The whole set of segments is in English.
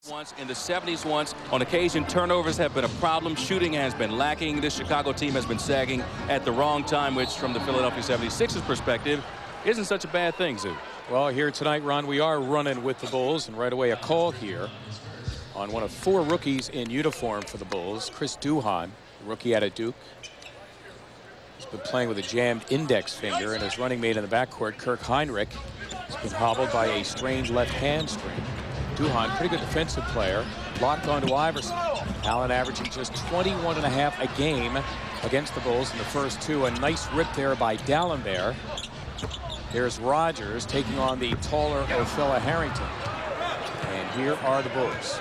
Once in the 70s once. On occasion, turnovers have been a problem. Shooting has been lacking. This Chicago team has been sagging at the wrong time, which from the Philadelphia 76ers perspective isn't such a bad thing, Zoo. Well, here tonight, Ron, we are running with the Bulls, and right away a call here on one of 4 rookies in uniform for the Bulls, Chris Duhon, rookie out of Duke. He's been playing with a jammed index finger, and his running mate in the backcourt, Kirk Hinrich, has been hobbled by a strained left hamstring. Duhon, pretty good defensive player, locked onto Iverson. Allen averaging just 21.5 a game against the Bulls in the first 2. A nice rip there by Dalembert. Here's Rogers taking on the taller Othella Harrington. And here are the Bulls.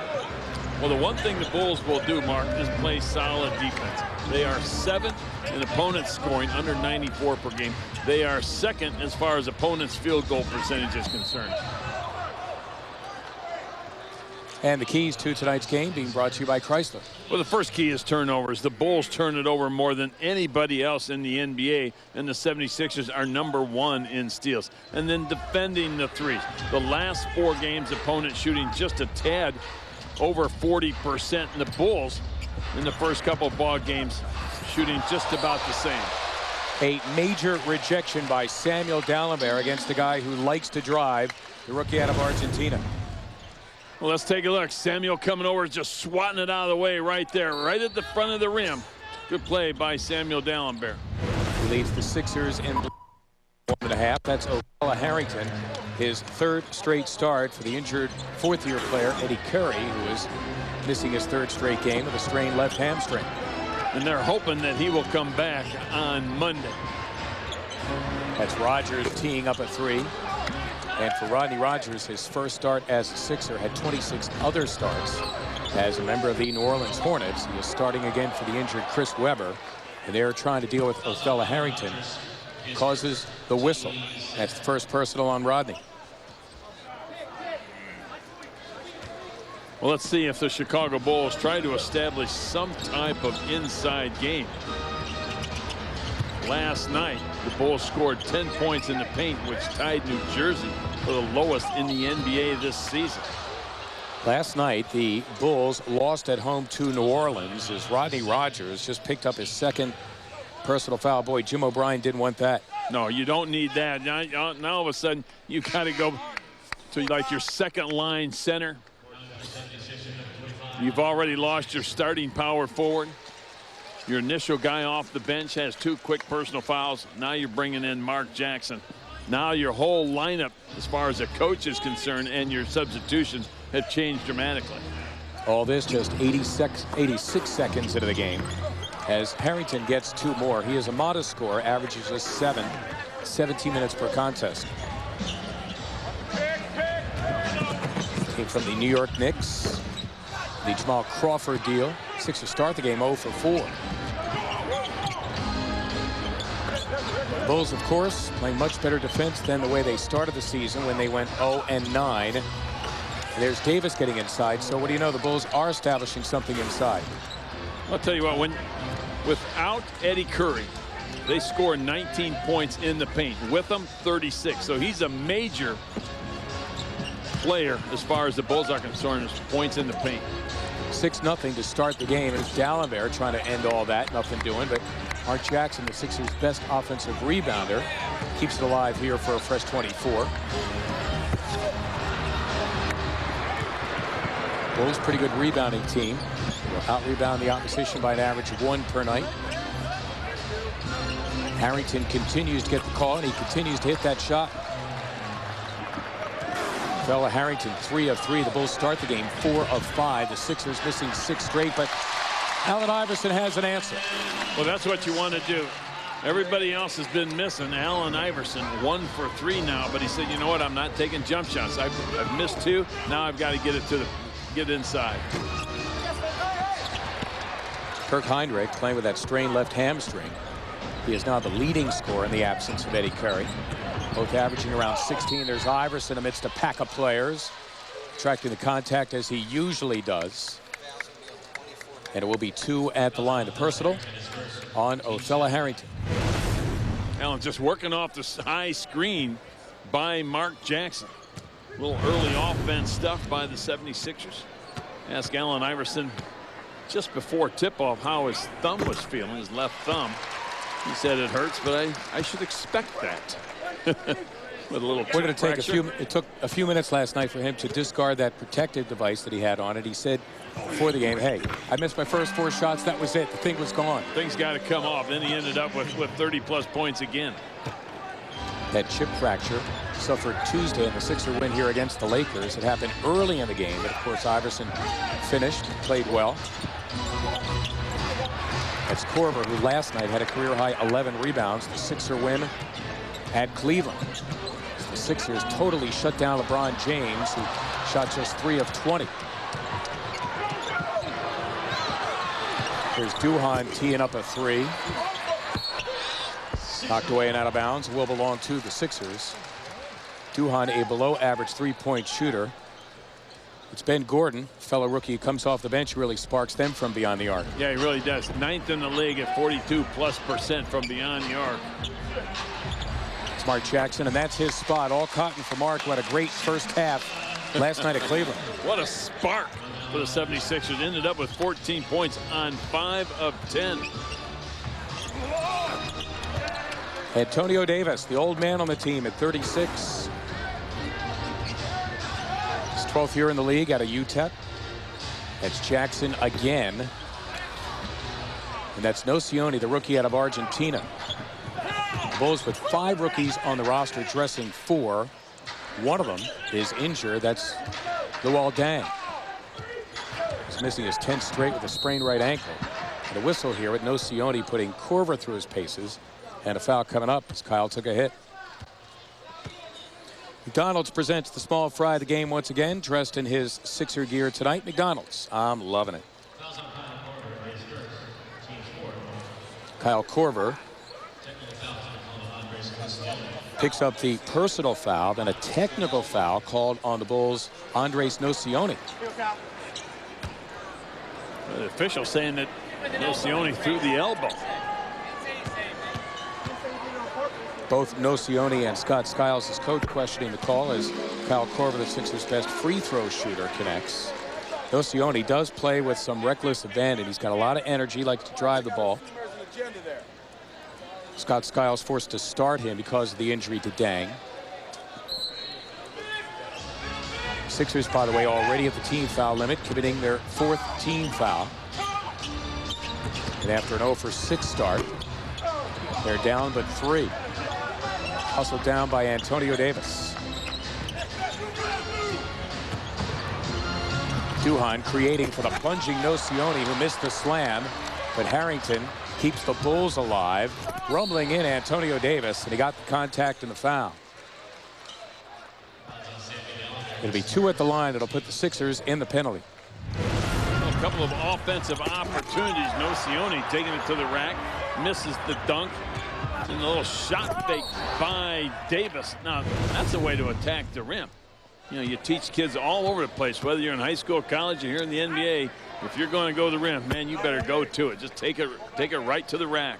Well, the one thing the Bulls will do, Mark, is play solid defense. They are 7th in opponents scoring under 94 per game. They are 2nd as far as opponents' field goal percentage is concerned. And the keys to tonight's game being brought to you by Chrysler. Well, the first key is turnovers. The Bulls turn it over more than anybody else in the NBA, and the 76ers are #1 in steals. And then defending the threes. The last 4 games, opponents shooting just a tad over 40%, and the Bulls in the first couple of ball games shooting just about the same. A major rejection by Samuel Dalembert against a guy who likes to drive, the rookie out of Argentina. Well, let's take a look. Samuel coming over, just swatting it out of the way right there, right at the front of the rim. Good play by Samuel Dalembert. He leads the Sixers in 1.5. That's Othella Harrington, his 3rd straight start for the injured 4th-year player Eddie Curry, who is missing his 3rd straight game with a strained left hamstring. And they're hoping that he will come back on Monday. That's Rogers teeing up a 3. And for Rodney Rogers, his first start as a Sixer, had 26 other starts as a member of the New Orleans Hornets. He is starting again for the injured Chris Webber, and they're trying to deal with Othella Harrington. Causes the whistle. That's the first personal on Rodney. Well, let's see if the Chicago Bulls try to establish some type of inside game. Last night, the Bulls scored 10 points in the paint, which tied New Jersey for the lowest in the NBA this season. Last night, the Bulls lost at home to New Orleans as Rodney Rogers just picked up his 2nd personal foul. Boy, Jim O'Brien didn't want that. No, you don't need that. Now all of a sudden, you got to go to like your 2nd line center. You've already lost your starting power forward. Your initial guy off the bench has 2 quick personal fouls. Now you're bringing in Mark Jackson. Now your whole lineup, as far as the coach is concerned, and your substitutions have changed dramatically. All this just 86 seconds into the game as Harrington gets 2 more. He is a modest scorer, averages just 17 minutes per contest. Came from the New York Knicks. The Jamal Crawford deal. Sixers start the game 0 for 4. The Bulls, of course, playing much better defense than the way they started the season when they went 0-9. There's Davis getting inside. So what do you know? The Bulls are establishing something inside. I'll tell you what, without Eddie Curry, they score 19 points in the paint. With him, 36. So he's a major player as far as the Bulls are concerned, as points in the paint. 6-0 to start the game. It's Dalembert trying to end all that. Nothing doing, but Mark Jackson, the Sixers' best offensive rebounder, keeps it alive here for a fresh 24. Bulls, pretty good rebounding team. Will out-rebound the opposition by an average of 1 per night. Harrington continues to get the call, and he continues to hit that shot. Othella Harrington, 3 of 3. The Bulls start the game 4 of 5. The Sixers missing 6 straight, but Allen Iverson has an answer. Well, that's what you want to do. Everybody else has been missing. Allen Iverson 1 for 3 now, but he said, you know what, I'm not taking jump shots. I've missed 2. Now I've got to get inside. Kirk Hinrich playing with that strained left hamstring. He is now the leading scorer in the absence of Eddie Curry. Both averaging around 16. There's Iverson amidst a pack of players, attracting the contact as he usually does. And it will be 2 at the line. The personal on Othella Harrington. Allen just working off the high screen by Mark Jackson. A little early offense stuff by the 76ers. Ask Allen Iverson just before tip-off how his thumb was feeling, his left thumb. He said it hurts, but I should expect that. With a little What did it take? It took a few minutes last night for him to discard that protective device that he had on it. He said before the game, hey, I missed my first 4 shots. That was it. The thing was gone. Things got to come off. Then he ended up with 30-plus points again. That chip fracture suffered Tuesday in the Sixer win here against the Lakers. It happened early in the game, but of course Iverson finished, played well. That's Korver, who last night had a career-high 11 rebounds. The Sixer win at Cleveland. The Sixers totally shut down LeBron James, who shot just 3 of 20. Here's Duhan teeing up a 3. Knocked away and out of bounds. Will belong to the Sixers. Duhan, a below-average 3-point shooter. It's Ben Gordon, fellow rookie, comes off the bench, really sparks them from beyond the arc. Yeah, he really does. 9th in the league at 42+% from beyond the arc. It's Mark Jackson, and that's his spot. All cotton for Mark. What a great first half last night at Cleveland. What a spark for the 76ers. Ended up with 14 points on 5 of 10. Antonio Davis, the old man on the team, at 36. His 12th year in the league out of UTEP. That's Jackson again. And that's Nocioni, the rookie out of Argentina. The Bulls with 5 rookies on the roster, dressing 4. One of them is injured. That's Luol Deng. He's missing his 10th straight with a sprained right ankle. And a whistle here with Nocioni putting Korver through his paces. And a foul coming up as Kyle took a hit. McDonald's presents the small fry of the game once again, dressed in his Sixer gear tonight. McDonald's, I'm loving it. Kyle Korver picks up the personal foul, then a technical foul called on the Bulls' Andres Nocioni. The official saying that Nocioni threw the elbow. Both Nocioni and Scott Skiles, his coach, questioning the call as Kyle Korver, the Sixers' best free throw shooter, connects. Nocioni does play with some reckless abandon. He's got a lot of energy, likes to drive the ball. Scott Skiles forced to start him because of the injury to Deng. Sixers, by the way, already at the team foul limit, committing their 4th team foul. And after an 0 for 6 start, they're down but 3. Hustled down by Antonio Davis. Duhan creating for the plunging Nocioni, who missed the slam, but Harrington keeps the Bulls alive. Rumbling in Antonio Davis, and he got the contact and the foul. It'll be 2 at the line. That'll put the Sixers in the penalty. A couple of offensive opportunities. Nocioni taking it to the rack, misses the dunk. And a little shot fake by Davis. Now, that's a way to attack the rim. You know, you teach kids all over the place, whether you're in high school, college, or here in the NBA. If you're going to go to the rim, man, you better go to it. Just take it right to the rack.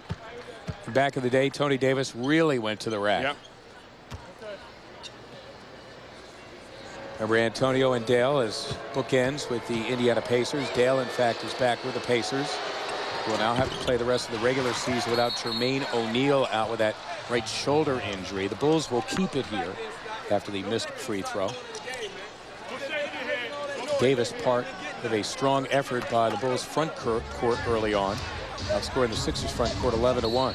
Back in the day, Tony Davis really went to the rack. Yep. Remember Antonio and Dale as bookends with the Indiana Pacers. Dale, in fact, is back with the Pacers. Will now have to play the rest of the regular season without Jermaine O'Neal out with that right shoulder injury. The Bulls will keep it here after the missed free throw. Davis, part of a strong effort by the Bulls front court early on, outscoring the Sixers front court 11-1.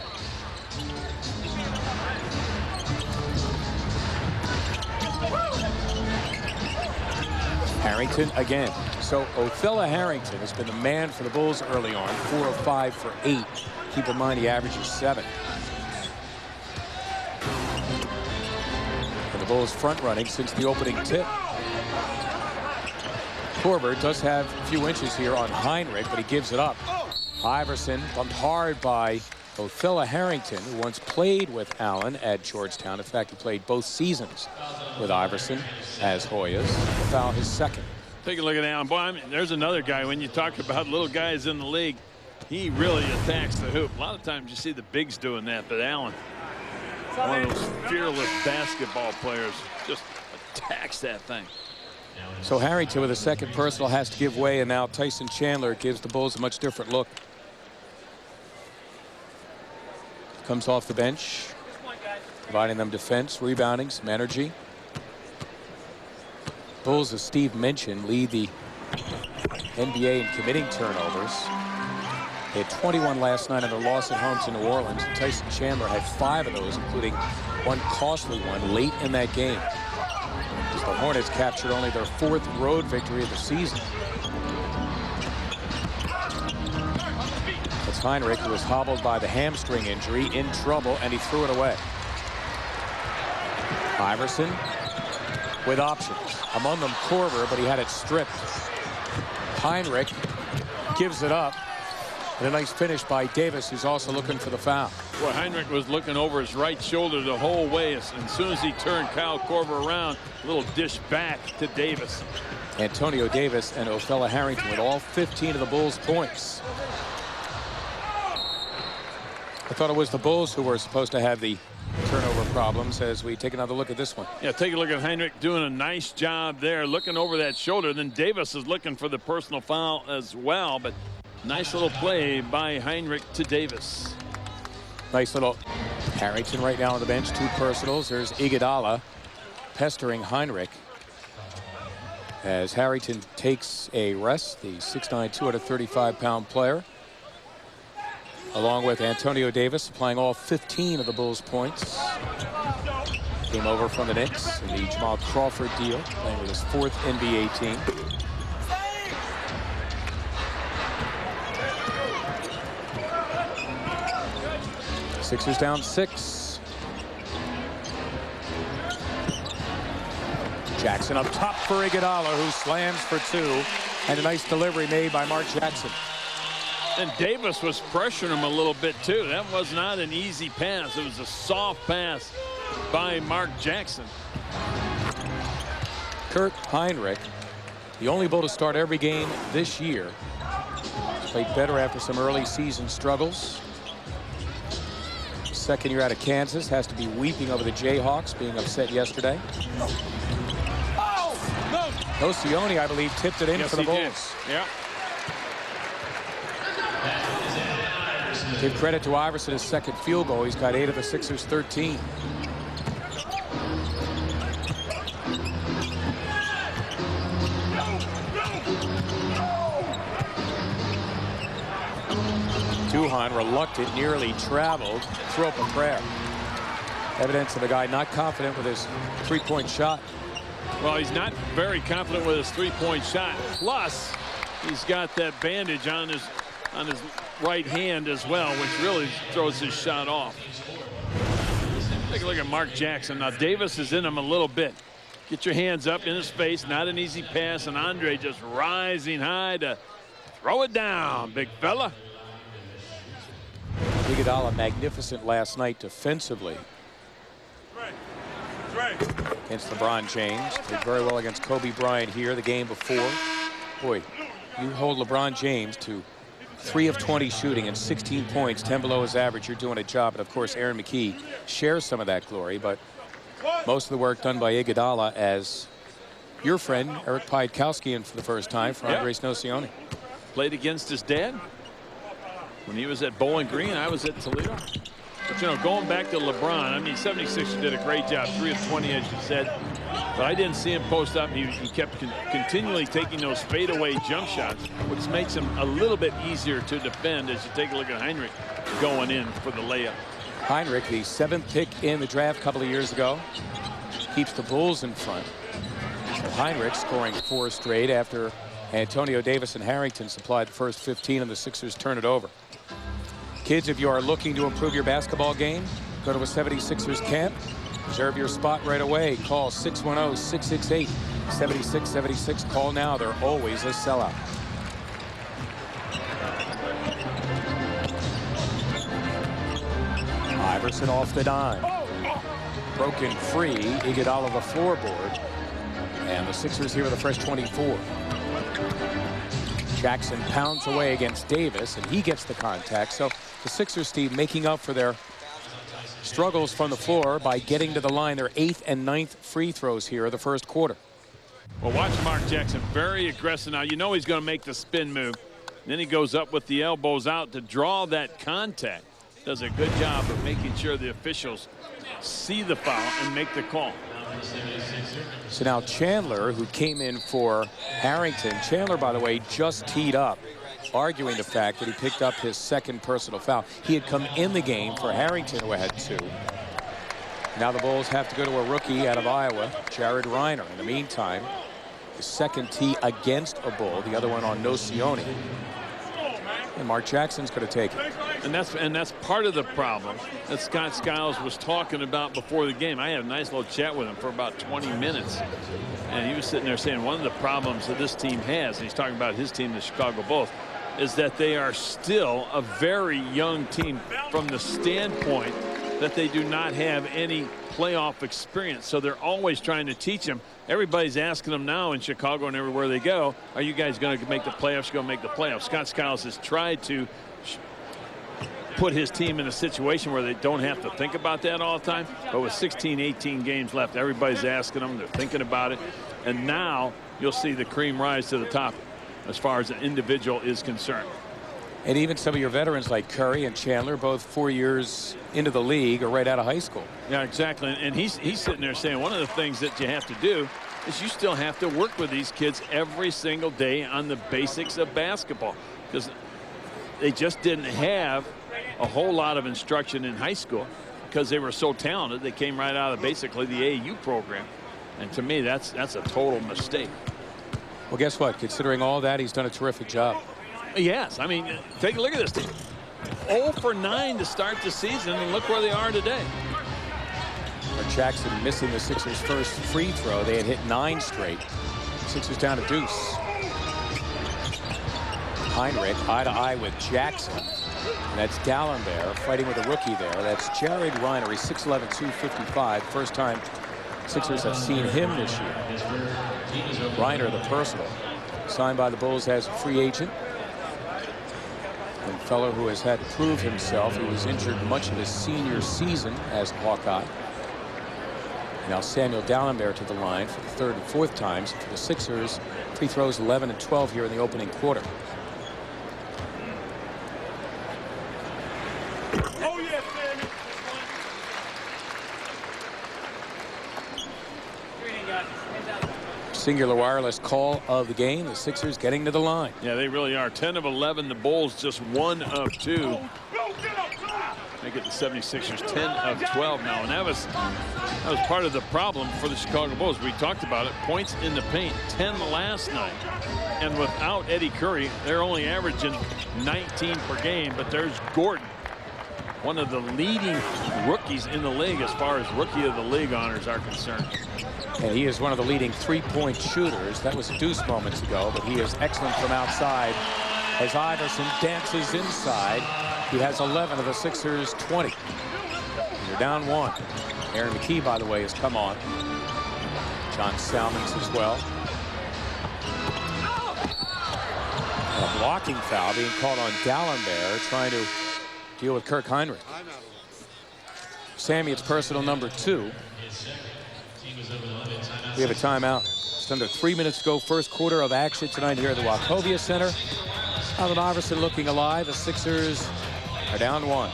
Harrington again. So Othella Harrington has been the man for the Bulls early on. 4 of 5 for 8. Keep in mind he averages 7. And the Bulls front running since the opening tip. Korver does have a few inches here on Heinrich, but he gives it up. Iverson bumped hard by Othella Harrington, who once played with Allen at Georgetown. In fact, he played both seasons with Iverson as Hoyas. Foul his 2nd. Take a look at Allen. Boy, I mean, there's another guy. When you talk about little guys in the league, he really attacks the hoop. A lot of times you see the bigs doing that, but Allen, one of those fearless basketball players, just attacks that thing. So Harrington with a second personal has to give way, and now Tyson Chandler gives the Bulls a much different look. Comes off the bench, providing them defense, rebounding, some energy. Bulls, as Steve mentioned, lead the NBA in committing turnovers. They had 21 last night in their loss at home to New Orleans. And Tyson Chandler had 5 of those, including one costly one late in that game. As the Hornets captured only their 4th road victory of the season. It's Heinrich, who was hobbled by the hamstring injury, in trouble, and he threw it away. Iverson with options. Among them Korver, but he had it stripped. Heinrich gives it up. And a nice finish by Davis, who's also looking for the foul. Well, Heinrich was looking over his right shoulder the whole way. As soon as he turned Kyle Korver around, a little dish back to Davis. Antonio Davis and Othella Harrington with all 15 of the Bulls' points. I thought it was the Bulls who were supposed to have the turnover problems as we take another look at this one. Yeah, take a look at Heinrich doing a nice job there, looking over that shoulder. Then Davis is looking for the personal foul as well, but nice little play by Heinrich to Davis. Nice little Harrington right now on the bench, 2 personals. There's Iguodala pestering Heinrich as Harrington takes a rest, the 6'9", 235-pound player, along with Antonio Davis supplying all 15 of the Bulls' points. Came over from the Knicks in the Jamal Crawford deal, playing with his 4th NBA team. Sixers down 6. Jackson up top for Iguodala, who slams for 2. And a nice delivery made by Mark Jackson. And Davis was pressuring him a little bit too. That was not an easy pass. It was a soft pass by Mark Jackson. Kurt Heinrich, the only Bull to start every game this year. Played better after some early season struggles. Second year out of Kansas, has to be weeping over the Jayhawks being upset yesterday. Nocioni, I believe, tipped it in for the Bulls. Yeah. Give credit to Iverson, his 2nd field goal. He's got 8 of the Sixers' 13. Duhan, reluctant, nearly traveled, threw up a prayer. Evidence of a guy not confident with his 3-point shot. Well, he's not very confident with his 3-point shot. Plus, he's got that bandage on his right hand as well, which really throws his shot off. Take a look at Mark Jackson. Now, Davis is in him a little bit. Get your hands up in his face. Not an easy pass, and Andre just rising high to throw it down, big fella. Iguodala magnificent last night defensively against LeBron James. Did very well against Kobe Bryant here the game before. Boy, you hold LeBron James to 3 of 20 shooting and 16 points, 10 below his average. You're doing a job. And of course, Aaron McKie shares some of that glory, but most of the work done by Iguodala, as your friend Eric Piatkowski in for the first time for Andres Nocioni. Played against his dad when he was at Bowling Green. I was at Toledo. But, you know, going back to LeBron, I mean, 76ers did a great job, 3 of 20, as you said. But I didn't see him post up. He kept continually taking those fadeaway jump shots, which makes him a little bit easier to defend as you take a look at Heinrich going in for the layup. Heinrich, the 7th pick in the draft a couple of years ago, keeps the Bulls in front. So Heinrich scoring 4 straight after Antonio Davis and Harrington supplied the first 15 and the Sixers turn it over. Kids, if you are looking to improve your basketball game, go to a 76ers camp. Reserve your spot right away. Call 610-668-7676. Call now. They're always a sellout. Iverson off the dime. Broken free. Iguodala the floorboard. And the Sixers here with a fresh 24. Jackson pounds away against Davis, and he gets the contact. So the Sixers, Steve, making up for their struggles from the floor by getting to the line. Their 8th and 9th free throws here of the first quarter. Well, watch Mark Jackson, very aggressive now. You know he's going to make the spin move. Then he goes up with the elbows out to draw that contact. Does a good job of making sure the officials see the foul and make the call. So now Chandler, who came in for Harrington. Chandler, by the way, just teed up, arguing the fact that he picked up his second personal foul. He had come in the game for Harrington, who had 2. Now the Bulls have to go to a rookie out of Iowa, Jared Reiner. In the meantime, the second tee against a Bull, the other one on Nocioni. And Mark Jackson's going to take it. And that's part of the problem that Scott Skiles was talking about before the game. I had a nice little chat with him for about 20 minutes. And he was sitting there saying one of the problems that this team has, and he's talking about his team, the Chicago Bulls, is that they are still a very young team from the standpoint that they do not have any playoff experience. So they're always trying to teach them. Everybody's asking them now in Chicago and everywhere they go, are you guys going to make the playoffs? Going to make the playoffs? Scott Skiles has tried to put his team in a situation where they don't have to think about that all the time. But with 16, 18 games left, everybody's asking them. They're thinking about it. And now you'll see the cream rise to the top as far as an individual is concerned. And even some of your veterans like Curry and Chandler, both 4 years into the league or right out of high school. Yeah, exactly. And he's sitting there saying one of the things that you have to do is you still have to work with these kids every single day on the basics of basketball, because they just didn't have a whole lot of instruction in high school because they were so talented. They came right out of basically the AAU program. And to me, that's a total mistake. Well, guess what? Considering all that, he's done a terrific job. Yes, I mean, take a look at this team. 0 for 9 to start the season, and look where they are today. Jackson missing the Sixers' first free throw. They had hit 9 straight. Sixers down to deuce. Heinrich eye to eye with Jackson. And that's Dalembert fighting with a rookie there. That's Jared Reiner. He's 6'11", 255. First time Sixers have seen him this year. Reiner, the personal, signed by the Bulls as a free agent. A fellow who has had to prove himself. He was injured much of his senior season as a Hawkeye. Now Samuel Dalembert to the line for the 3rd and 4th times for the Sixers. Free throws 11 and 12 here in the opening quarter. Oh, yes, man. Singular wireless call of the game. The Sixers getting to the line. Yeah, they really are. 10 of 11. The Bulls just 1 of 2. Make it the 76ers 10 of 12 now. And that was part of the problem for the Chicago Bulls. We talked about it. Points in the paint, 10 last night. And without Eddie Curry, they're only averaging 19 per game. But there's Gordon, one of the leading rookies in the league as far as Rookie of the League honors are concerned. And he is one of the leading three-point shooters. That was Deuce moments ago, but he is excellent from outside as Iverson dances inside. He has 11 of the Sixers' 20. They're down 1. Aaron McKee, by the way, has come on. John Salmons as well. A blocking foul being called on Dalembert, trying to deal with Kirk Heinrich. Sammy, it's personal number 2. We have a timeout. Just under 3 minutes to go. First quarter of action tonight here at the Wachovia Center. Allen Iverson looking alive. The Sixers are down 1.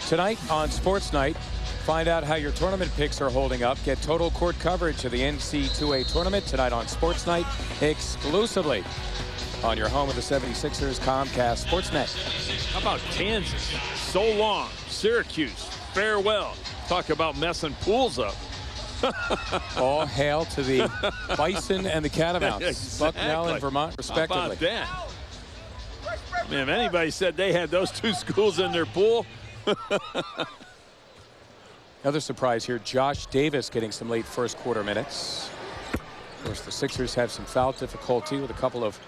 Tonight on Sports Night, find out how your tournament picks are holding up. Get total court coverage of the NC2A tournament tonight on Sports Night, exclusively on your home of the 76ers, Comcast Sportsnet. How about Kansas? So long. Syracuse, farewell. Talk about messing pools up. All hail to the Bison and the Catamounts. Exactly. Bucknell and Vermont, respectively. How about that? I mean, if anybody said they had those 2 schools in their pool. Another surprise here, Josh Davis getting some late first quarter minutes. Of course, the Sixers have some foul difficulty with a couple of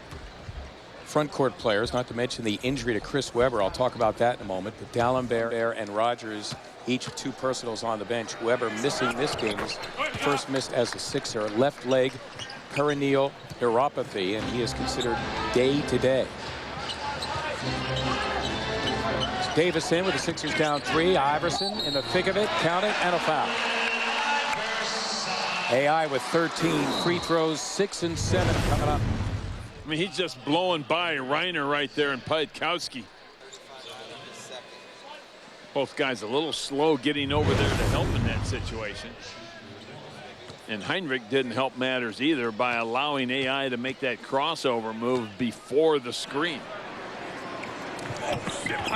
front court players, not to mention the injury to Chris Webber. I'll talk about that in a moment. But Dalembert and Rogers, each with 2 personals on the bench. Webber missing this game, his first miss as a Sixer. Left leg perineal neuropathy, and he is considered day-to-day. Davis in with the Sixers down 3. Iverson in the thick of it, count it, and a foul. AI with 13 free throws, 6 and 7 coming up. I mean, he's just blowing by Reiner right there and Piatkowski. Both guys a little slow getting over there to help in that situation. And Heinrich didn't help matters either by allowing AI to make that crossover move before the screen.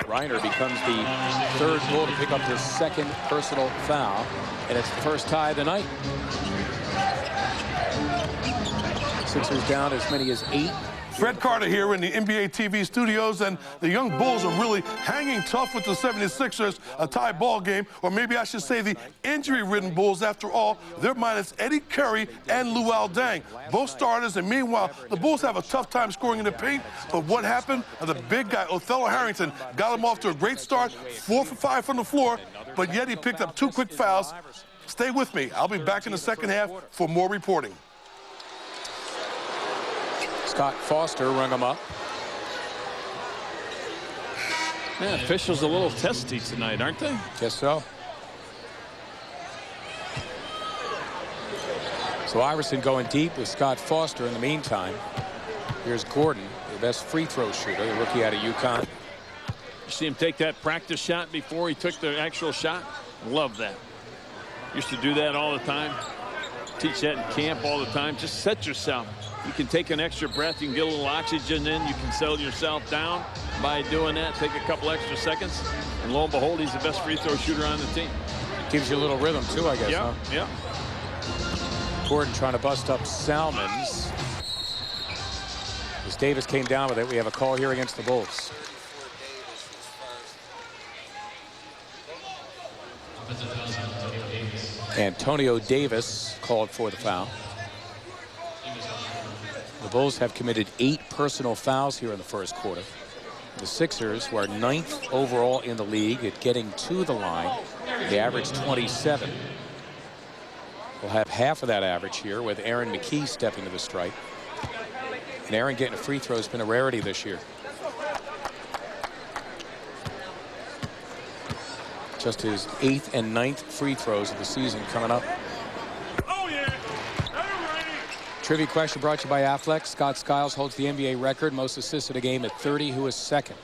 Reiner becomes the third Bull to pick up his second personal foul, and it's the first tie of the night. Sixers down as many as 8. Fred Carter here in the NBA TV studios, and the young Bulls are really hanging tough with the 76ers, a tie ball game, or maybe I should say the injury-ridden Bulls. After all, they're minus Eddie Curry and Luol Deng, both starters, and meanwhile, the Bulls have a tough time scoring in the paint, but what happened? The big guy, Othello Harrington, got him off to a great start, 4 for 5 from the floor, but yet he picked up 2 quick fouls. Stay with me. I'll be back in the second half for more reporting. Scott Foster rung him up. Man, officials a little testy tonight, aren't they? Guess so. So Iverson going deep with Scott Foster in the meantime. Here's Gordon, the best free throw shooter, the rookie out of UConn. You see him take that practice shot before he took the actual shot? Love that. Used to do that all the time. Teach that in camp all the time. Just set yourself. You can take an extra breath. You can get a little oxygen in. You can settle yourself down by doing that. Take a couple extra seconds. And lo and behold, he's the best free throw shooter on the team. Gives you a little rhythm, too, I guess. Yeah, huh? yeah. Gordon trying to bust up Salmons. As Davis came down with it, we have a call here against the Bulls. Antonio Davis called for the foul. The Bulls have committed 8 personal fouls here in the first quarter. The Sixers, who are 9th overall in the league at getting to the line, they average 27. We'll have half of that average here with Aaron McKie stepping to the stripe. And Aaron getting a free throw has been a rarity this year. Just his 8th and 9th free throws of the season coming up. Trivia question brought to you by Affleck. Scott Skiles holds the NBA record, most assists in a game at 30. Who is second?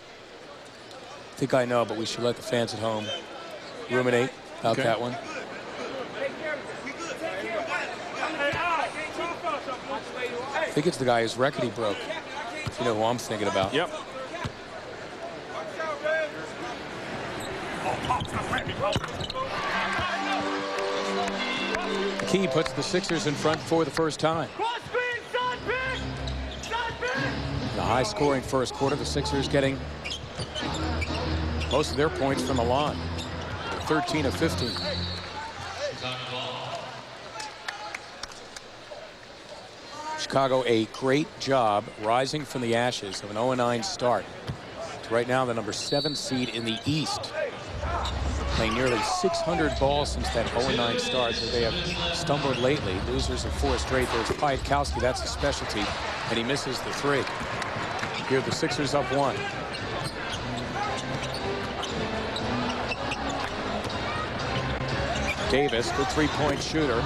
I think I know, but we should let the fans at home ruminate about that one. I think it's the guy whose record he broke, if you know who I'm thinking about. Yep. McKie puts the Sixers in front for the first time. In a high-scoring first quarter, the Sixers getting most of their points from the line. 13 of 15. Chicago, a great job rising from the ashes of an 0-9 start to right now the number 7 seed in the East. Playing nearly 600 balls since that 0-9 start, so they have stumbled lately. Losers of 4 straight. There's Piatkowski, that's a specialty, and he misses the 3. Here the Sixers up 1. Davis, good 3-point shooter.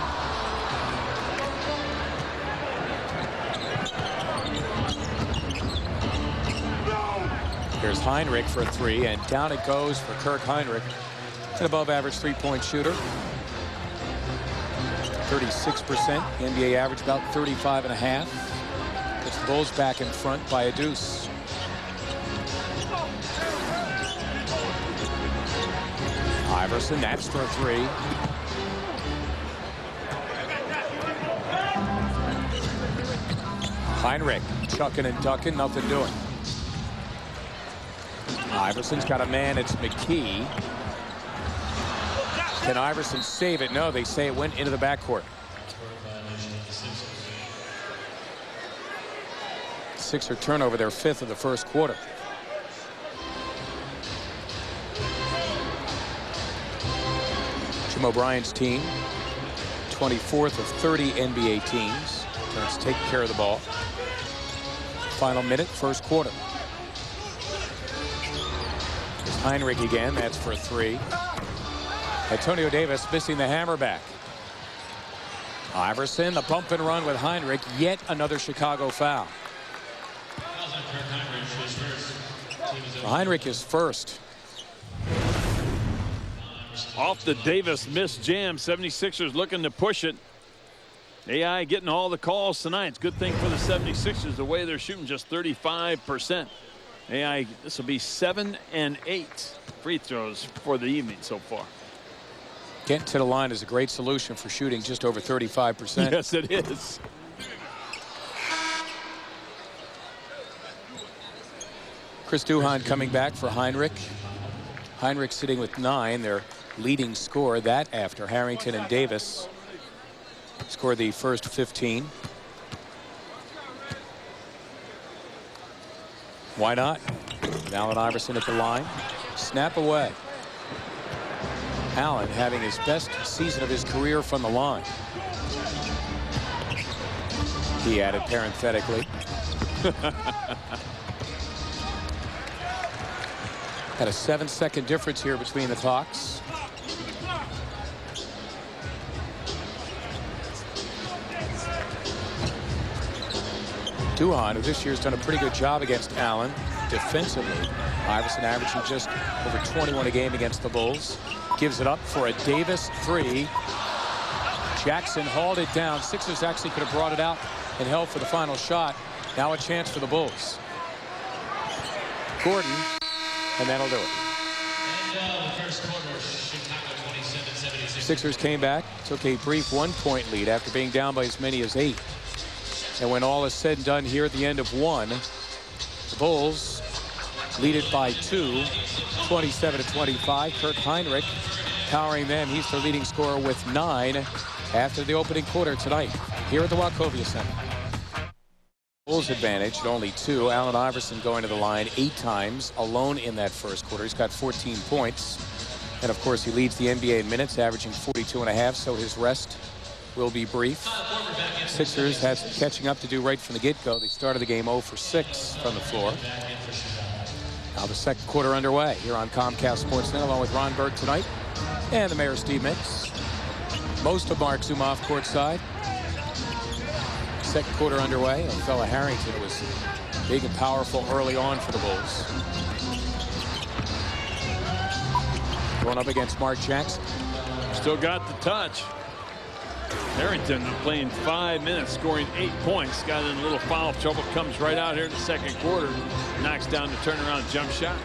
Here's Heinrich for 3, and down it goes for Kirk Heinrich. An above-average 3-point shooter. 36%. NBA average about 35.5. Puts the Bulls back in front by a deuce. Iverson, that's for 3. Heinrich chucking and ducking, nothing doing. Iverson's got a man, it's McKie. Can Iverson save it? No, they say it went into the backcourt. Sixer turnover, their 5th of the first quarter. Jim O'Brien's team, 24th of 30 NBA teams. Turns to take care of the ball. Final minute, first quarter. There's Heinrich again, that's for 3. Antonio Davis missing the hammer back. Iverson, the bump and run with Heinrich. Yet another Chicago foul. Heinrich is first. Off the Davis missed jam. 76ers looking to push it. AI getting all the calls tonight. It's a good thing for the 76ers the way they're shooting, just 35%. AI, this will be 7 and 8 free throws for the evening so far. Getting to the line is a great solution for shooting just over 35%. Yes, it is. Chris Duhon coming back for Heinrich. Heinrich sitting with 9, their leading scorer. That after Harrington and Davis scored the first 15. Why not? Allen Iverson at the line. Snap away. Allen having his best season of his career from the line. He added parenthetically. Had a 7-second difference here between the clocks. Duhon, who this year's done a pretty good job against Allen defensively. Iverson averaging just over 21 a game against the Bulls. Gives it up for a Davis 3. Jackson hauled it down. Sixers actually could have brought it out and held for the final shot. Now a chance for the Bulls. Gordon, and that'll do it. Sixers came back, took a brief 1-point lead after being down by as many as 8. And when all is said and done here at the end of 1, the Bulls lead it by 2, 27-25. Kirk Heinrich powering them. He's their leading scorer with 9 after the opening quarter tonight here at the Wachovia Center. Bulls advantage at only 2. Allen Iverson going to the line 8 times alone in that first quarter. He's got 14 points. And of course he leads the NBA in minutes, averaging 42.5, so his rest will be brief. Sixers had some catching up to do right from the get-go. They started the game 0 for 6 from the floor. Now the second quarter underway here on Comcast Sportsnet, along with Ron Berg tonight and the mayor Steve Mix. Most of Mark Zumoff courtside. Second quarter underway. A fella Harrington who was big and powerful early on for the Bulls. Going up against Mark Jackson. Still got the touch. Harrington playing 5 minutes, scoring 8 points. Got in a little foul trouble. Comes right out here in the second quarter. Knocks down the turnaround jump shot.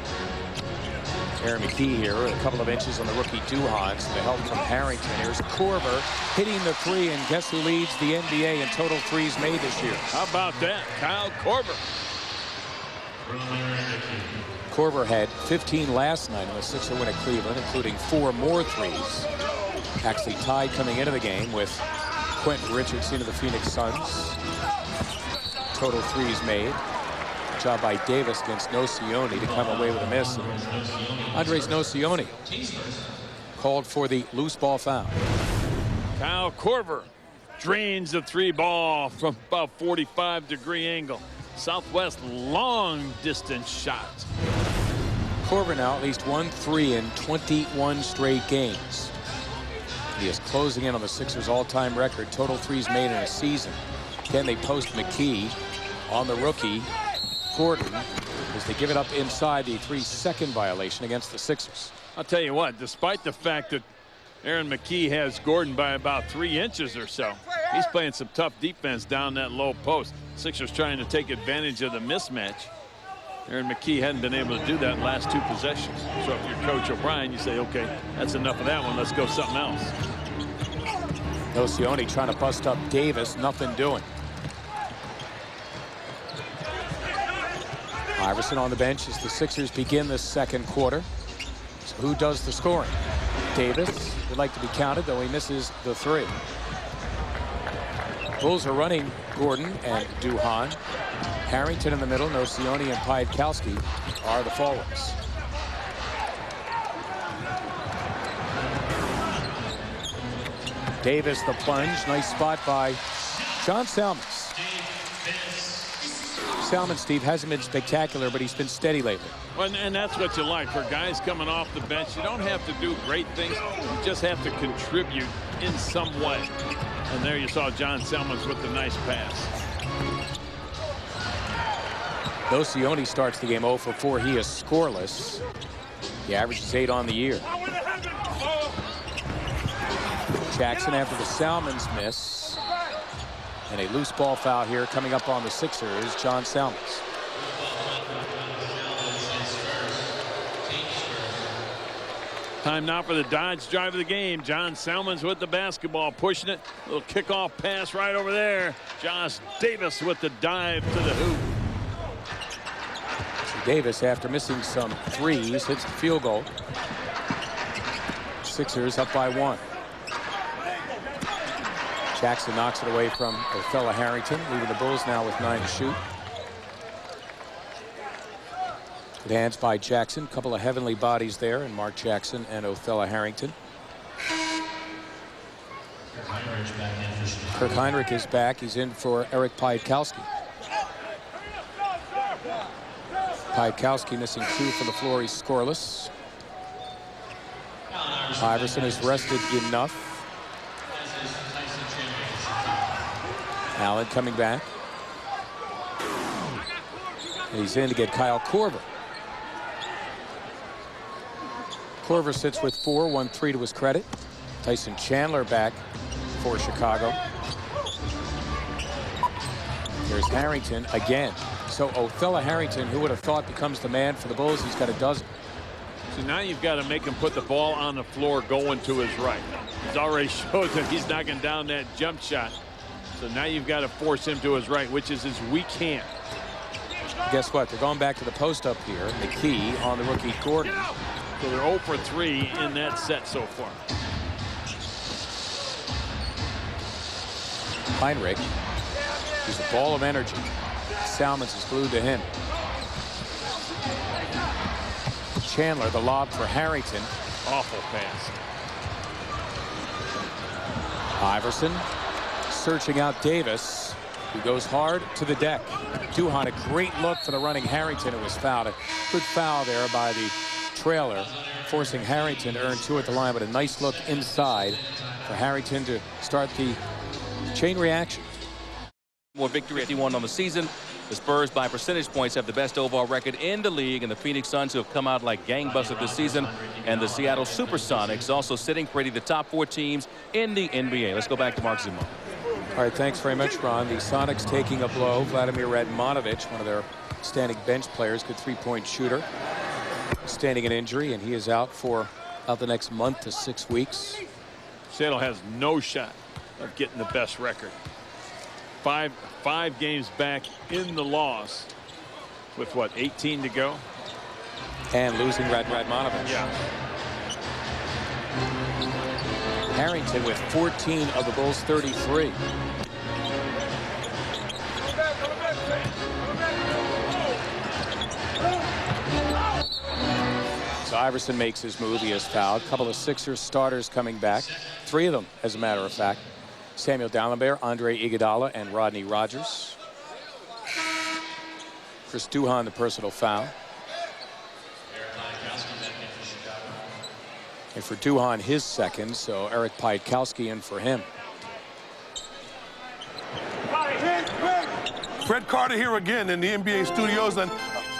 Aaron McKee here, a couple of inches on the rookie Duhon. So the help from Harrington. Here's Korver hitting the 3, and guess who leads the NBA in total threes made this year? How about that? Kyle Korver. Korver had 15 last night in the Sixer win at Cleveland, including 4 more threes. Actually tied coming into the game with Quentin Richardson of the Phoenix Suns. Total threes made. Job by Davis against Nocioni to come away with a miss. Andres Nocioni called for the loose ball foul. Kyle Korver drains the 3 ball from about 45-degree angle. Southwest long distance shot. Korver now at least 1 3 in 21 straight games. He is closing in on the Sixers all-time record total threes made in a season. Can they post McKee on the rookie Gordon as they give it up inside the 3-second violation against the Sixers? I'll tell you what, despite the fact that Aaron McKee has Gordon by about 3 inches or so, he's playing some tough defense down that low post. Sixers trying to take advantage of the mismatch. Aaron McKee hadn't been able to do that in the last 2 possessions. So if you're Coach O'Brien, you say, okay, that's enough of that one. Let's go something else. Nocioni trying to bust up Davis. Nothing doing. Iverson on the bench as the Sixers begin the second quarter. So who does the scoring? Davis would like to be counted, though he misses the 3. Bulls are running Gordon and Duhon. Harrington in the middle. Nocioni and Piatkowski are the forwards. Davis the plunge. Nice spot by John Salmons. Salmons, Steve, hasn't been spectacular, but he's been steady lately. Well, and that's what you like for guys coming off the bench. You don't have to do great things. You just have to contribute in some way. And there you saw John Selmans with the nice pass. Nocioni starts the game 0 for 4. He is scoreless. He averages 8 on the year. Jackson after the Salmons miss. And a loose ball foul here coming up on the Sixers, John Salmons. Time now for the Dodge drive of the game. John Salmons with the basketball, pushing it. Little kickoff pass right over there. Josh Davis with the dive to the hoop. Davis, after missing some threes, hits the field goal. Sixers up by 1. Jackson knocks it away from Othella Harrington, leaving the Bulls now with 9 to shoot. Good hands by Jackson. Couple of heavenly bodies there in Mark Jackson and Othella Harrington. Kirk Heinrich is back. He's in for Eric Piatkowski. Piatkowski missing 2 from the floor. He's scoreless. Iverson is rested enough. Allen coming back. And he's in to get Kyle Korver. Korver sits with 4, 1-3 to his credit. Tyson Chandler back for Chicago. There's Harrington again. So Othella Harrington, who would have thought, becomes the man for the Bulls. He's got a dozen. So now you've got to make him put the ball on the floor going to his right. He's already showed that he's knocking down that jump shot. So now you've got to force him to his right, which is his weak hand. Guess what? They're going back to the post up here. The key on the rookie Gordon. So they're 0 for 3 in that set so far. Heinrich, he's a ball of energy. Salmons is glued to him. Chandler, the lob for Harrington. Awful pass. Iverson searching out Davis, who goes hard to the deck. Duhon, a great look for the running Harrington, who was fouled. A good foul there by the trailer, forcing Harrington to earn 2 at the line, but a nice look inside for Harrington to start the chain reaction. More victory 51 on the season. The Spurs by percentage points have the best overall record in the league, and the Phoenix Suns, who have come out like gangbusters this season, and the Seattle Supersonics also sitting pretty, the top 4 teams in the NBA. Let's go back to Mark Zuma. All right, thanks very much, Ron. The Sonics taking a blow. Vladimir Radmanovic, one of their standing bench players, good 3-point shooter, standing an injury, and he is out for the next month to 6 weeks. Seattle has no shot of getting the best record. Five games back in the loss with what, 18 to go, and losing Radmanovic. Yeah. Harrington with 14 of the Bulls' 33. So Iverson makes his move. He is fouled. A couple of Sixers starters coming back. 3 of them, as a matter of fact. Samuel Dalembert, Andre Iguodala, and Rodney Rogers. Chris Duhon, the personal foul. And for Duhon, his second, so Eric Piatkowski in for him. Fred Carter here again in the NBA studios, and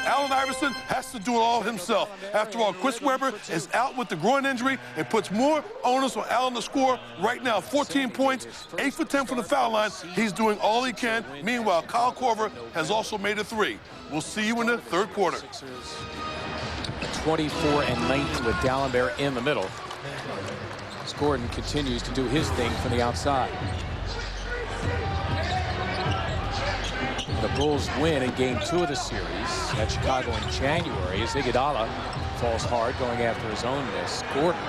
Allen Iverson has to do it all himself. After all, Chris Webber is out with the groin injury. It puts more onus on Allen to score right now. 14 points, 8 for 10 from the foul line. He's doing all he can. Meanwhile, Kyle Korver has also made a 3. We'll see you in the third quarter. 24 and 19 with Dalembert in the middle. Gordon continues to do his thing from the outside. The Bulls win in game 2 of the series at Chicago in January as Iguodala falls hard going after his own miss. Gordon,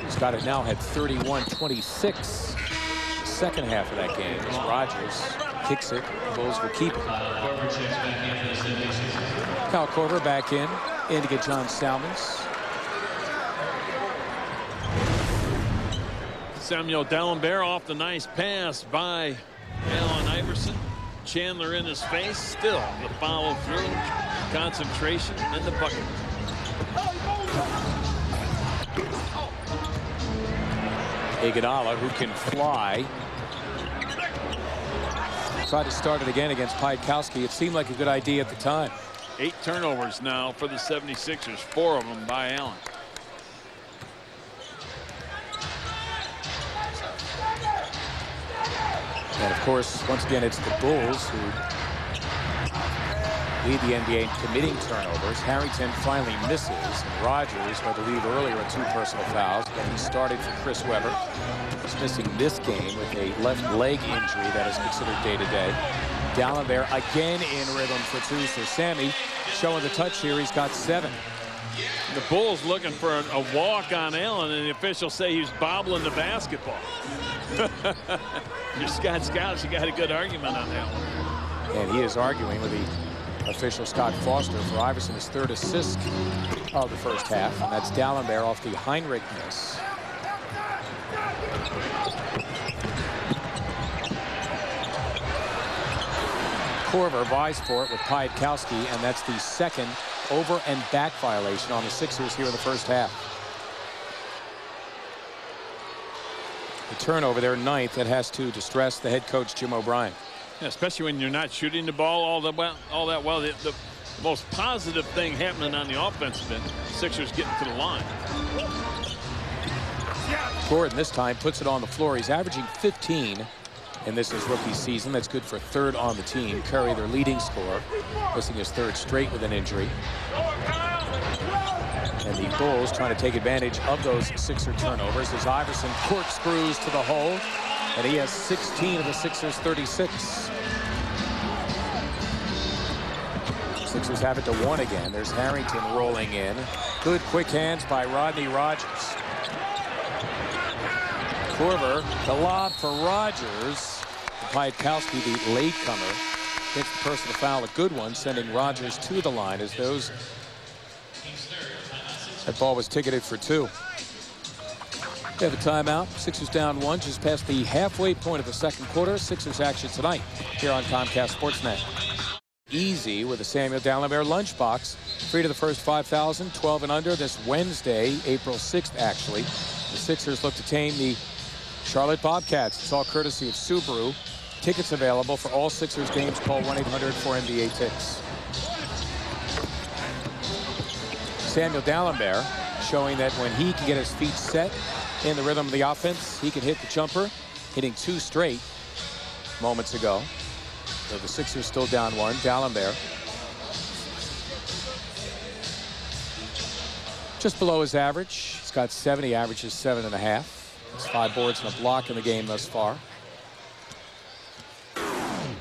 who's got it now, had 31-26 the second half of that game as Rogers kicks it. The Bulls will keep it. Kyle Korver back in to get John Salmons. Samuel Dalembert off the nice pass by Allen Iverson. Chandler in his face, still the follow through, concentration, and the bucket. Iguodala, who can fly, Tried to start it again against Piatkowski. It seemed like a good idea at the time. 8 turnovers now for the 76ers, 4 of them by Allen. And of course, once again, it's the Bulls who lead the NBA in committing turnovers. Harrington finally misses, and Rogers had to leave earlier with 2 personal fouls. And he started for Chris Webber. He's missing this game with a left leg injury that is considered day-to-day. D'Alembert again in rhythm for 2. So Sammy showing the touch here. He's got 7. The Bulls looking for a walk on Allen, and the officials say he's bobbling the basketball. You're Scott Skiles, you got a good argument on that one. And he is arguing with the official Scott Foster for Iverson's 3rd assist of the first half. And that's D'Alembert off the Heinrich miss. Korver vies for it with Piatkowski, and that's the 2nd over and back violation on the Sixers here in the first half. The turnover, their 9th, that has to distress the head coach Jim O'Brien. Yeah, especially when you're not shooting the ball all that well. The most positive thing happening on the offensive end, Sixers getting to the line. Gordon this time puts it on the floor. He's averaging 15 in this his rookie season. That's good for 3rd on the team. Curry, their leading scorer, missing his 3rd straight with an injury. And the Bulls trying to take advantage of those Sixer turnovers as Iverson corkscrews to the hole. And he has 16 of the Sixers' 36. Sixers have it to 1 again. There's Harrington rolling in. Good quick hands by Rodney Rogers. Korver, the lob for Rogers. Piatkowski, the latecomer, takes the personal foul, a good one, sending Rogers to the line as that ball was ticketed for 2. We have a timeout. Sixers down 1, just past the halfway point of the 2nd quarter. Sixers action tonight here on Comcast Sportsnet. Easy with a Samuel D'Alembert lunchbox. Free to the first 5,000, 12 and under this Wednesday, April 6th, actually. The Sixers look to tame the Charlotte Bobcats. It's all courtesy of Subaru. Tickets available for all Sixers games. Call 1-800-4NBA-TICKS. Samuel D'Alembert showing that when he can get his feet set in the rhythm of the offense, he can hit the jumper, hitting 2 straight moments ago. So the Sixers still down 1. D'Alembert just below his average. He's got 70, averages 7.5. It's 5 boards and a block in the game thus far.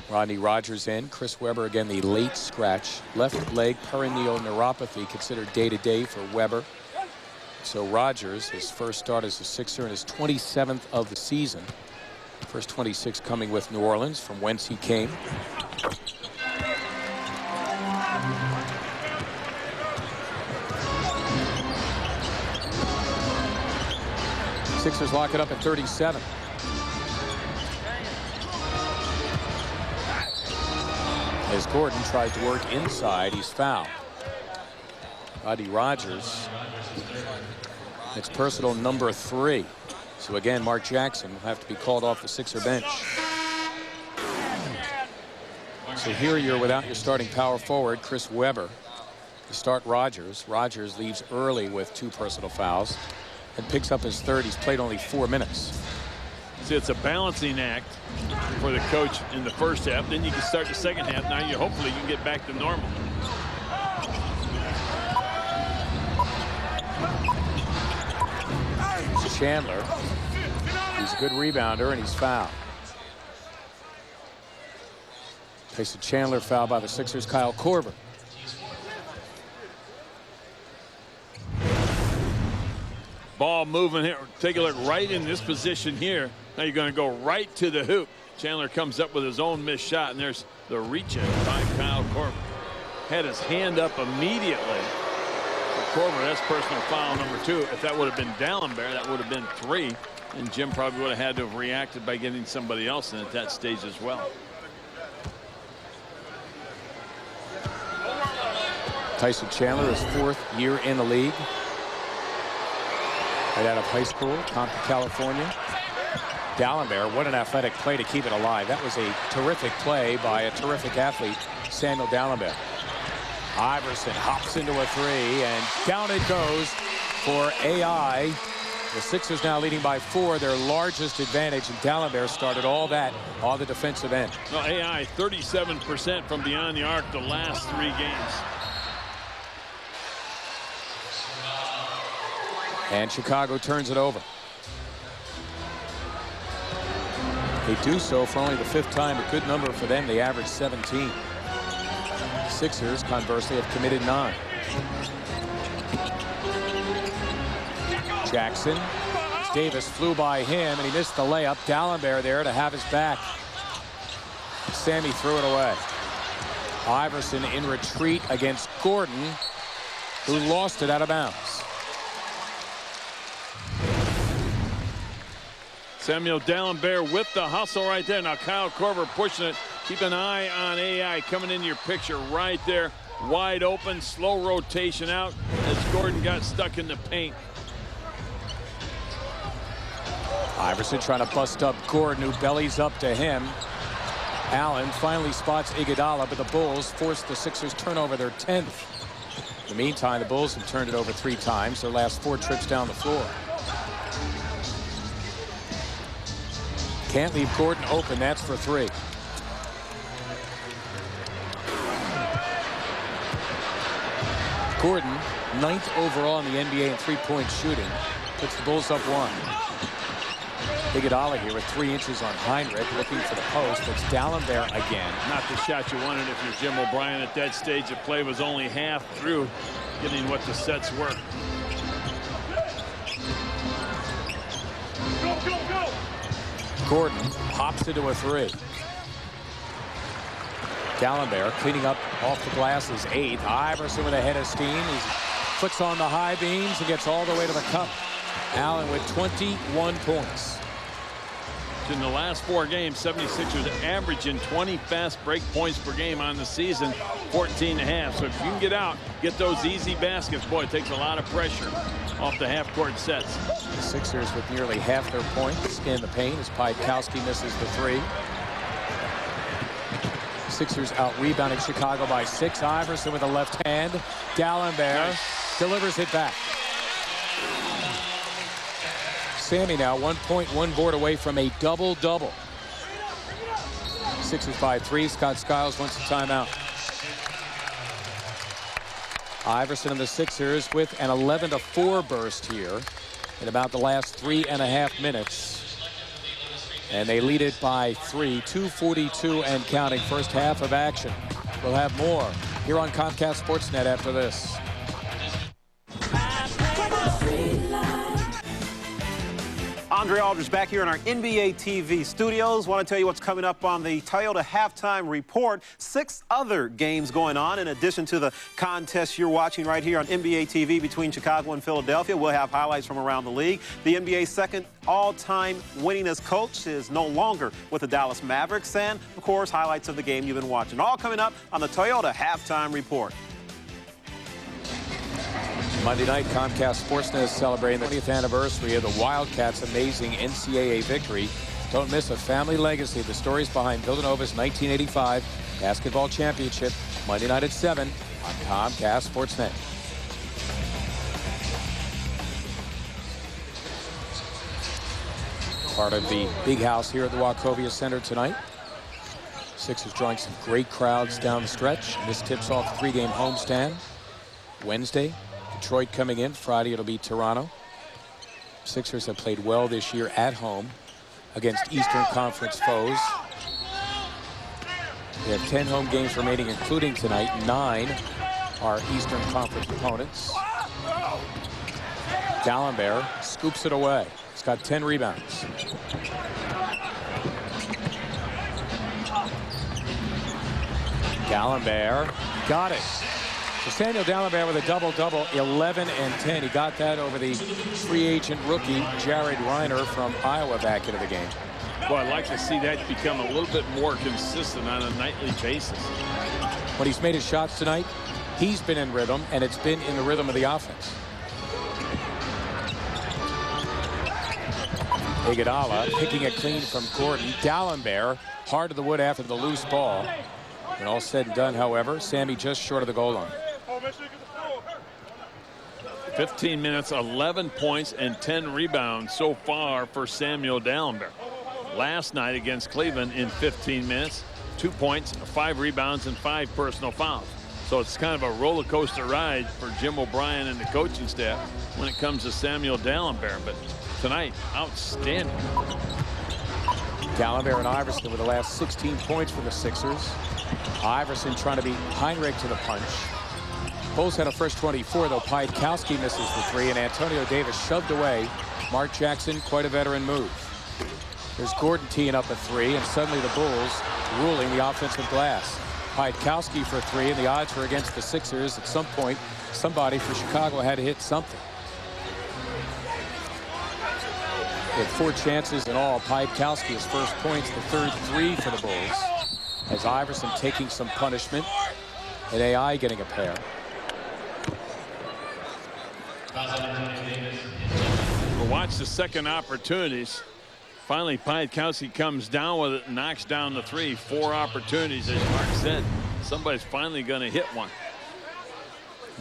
Rodney Rogers in. Chris Webber again, the late scratch. Left leg peroneal neuropathy considered day-to-day for Webber. So Rogers, his first start as a Sixer and his 27th of the season. First 26 coming with New Orleans, from whence he came. Sixers lock it up at 37. As Gordon tries to work inside, he's fouled. Rodney Rogers, it's personal number 3. So again, Mark Jackson will have to be called off the Sixer bench. So here you're without your starting power forward, Chris Webber. To start Rogers. Rogers leaves early with 2 personal fouls and picks up his 3rd. He's played only 4 minutes. See, it's a balancing act for the coach in the first half. Then you can start the second half. Now hopefully you can get back to normal. Chandler. He's a good rebounder, and he's fouled. Tyson Chandler fouled by the Sixers. Kyle Korver. Ball moving here. Take a look right in this position here. Now you're going to go right to the hoop. Chandler comes up with his own missed shot, and there's the reach in by Kyle Korver. Had his hand up immediately. Korver, that's personal foul number 2. If that would have been D'Alembert, that would have been 3. And Jim probably would have had to have reacted by getting somebody else in at that stage as well. Tyson Chandler, his 4th year in the league. Right out of high school, Compton, California. Dalembert, what an athletic play to keep it alive. That was a terrific play by a terrific athlete, Samuel Dalembert. Iverson hops into a three, and down it goes for AI. The Sixers now leading by 4, their largest advantage, and Dalembert started all that on the defensive end. Well, AI 37% from beyond the arc the last 3 games. And Chicago turns it over. They do so for only the 5th time, a good number for them. They average 17. Sixers, conversely, have committed 9. Jackson. Davis flew by him, and he missed the layup. Dalembert there to have his back. Sammy threw it away. Iverson in retreat against Gordon, who lost it out of bounds. Samuel Dalembert with the hustle right there. Now Kyle Korver pushing it. Keep an eye on AI coming into your picture right there. Wide open, slow rotation out as Gordon got stuck in the paint. Iverson trying to bust up Gordon, who bellies up to him. Allen finally spots Iguodala, but the Bulls force the Sixers turnover, their 10th. In the meantime, the Bulls have turned it over 3 times, their last 4 trips down the floor. Can't leave Gordon open. That's for 3. Gordon, 9th overall in the NBA in 3-point shooting, puts the Bulls up 1. Iguodala here with 3 inches on Heinrich, looking for the post. It's Dalembert again. Not the shot you wanted if you're Jim O'Brien at that stage. The play was only half through, getting what the sets were. Gordon hops into a 3. Dalembert cleaning up off the glass is 8th. Iverson with a head of steam. He flicks on the high beams and gets all the way to the cup. Allen with 21 points. In the last 4 games, 76ers averaging 20 fast break points per game on the season, 14.5. So if you can get out, get those easy baskets, boy, it takes a lot of pressure off the half-court sets. The Sixers with nearly half their points in the paint as Piatkowski misses the 3. Sixers out-rebounding Chicago by 6. Iverson with a left hand. Dalembert delivers it back. Sammy now 1 point, 1 board away from a double-double. Sixers by 3. Scott Skiles wants a timeout. Iverson and the Sixers with an 11-4 burst here in about the last 3.5 minutes. And they lead it by 3, 2:42 and counting. First half of action. We'll have more here on Comcast Sportsnet after this. Andre Aldridge back here in our NBA TV studios. Want to tell you what's coming up on the Toyota Halftime Report. 6 other games going on in addition to the contest you're watching right here on NBA TV between Chicago and Philadelphia. We'll have highlights from around the league. The NBA's second all-time winningest coach is no longer with the Dallas Mavericks. And, of course, highlights of the game you've been watching. All coming up on the Toyota Halftime Report. Monday night, Comcast Sportsnet is celebrating the 20th anniversary of the Wildcats' amazing NCAA victory. Don't miss a family legacy. The stories behind Villanova's 1985 basketball championship. Monday night at 7 on Comcast Sportsnet. Part of the big house here at the Wachovia Center tonight. Sixers drawing some great crowds down the stretch. This tips off the 3-game homestand. Wednesday, Detroit coming in. Friday, it'll be Toronto. Sixers have played well this year at home against Eastern Conference foes. They have 10 home games remaining, including tonight. 9 are Eastern Conference opponents. Dalembert scoops it away. He's got 10 rebounds. Dalembert got it. So Samuel Dalembert with a double-double, 11 and 10. He got that over the free agent rookie Jared Reiner from Iowa back into the game. Well, I'd like to see that become a little bit more consistent on a nightly basis. When he's made his shots tonight, he's been in rhythm, and it's been in the rhythm of the offense. Iguodala picking it clean from Gordon. Dalembert hard to the wood after the loose ball. And all said and done, however, Sammy just short of the goal line. 15 minutes, 11 points, and 10 rebounds so far for Samuel Dalembert. Last night against Cleveland in 15 minutes, 2 points, 5 rebounds, and 5 personal fouls. So it's kind of a roller coaster ride for Jim O'Brien and the coaching staff when it comes to Samuel Dalembert. But tonight, outstanding. Dalembert and Iverson with the last 16 points for the Sixers. Iverson trying to beat Heinrich to the punch. Bulls had a first 24, though Piatkowski misses the 3, and Antonio Davis shoved away Mark Jackson. Quite a veteran move. There's Gordon teeing up a 3, and suddenly the Bulls ruling the offensive glass. Piatkowski for 3, and the odds were against the Sixers. At some point, somebody for Chicago had to hit something. With 4 chances in all, Piatkowski his first points, the third 3 for the Bulls. As Iverson taking some punishment, and AI getting a pair. Well, watch the second opportunities. Finally, Piatkowski comes down with it and knocks down the 3. 4 opportunities, as Mark said. Somebody's finally going to hit one.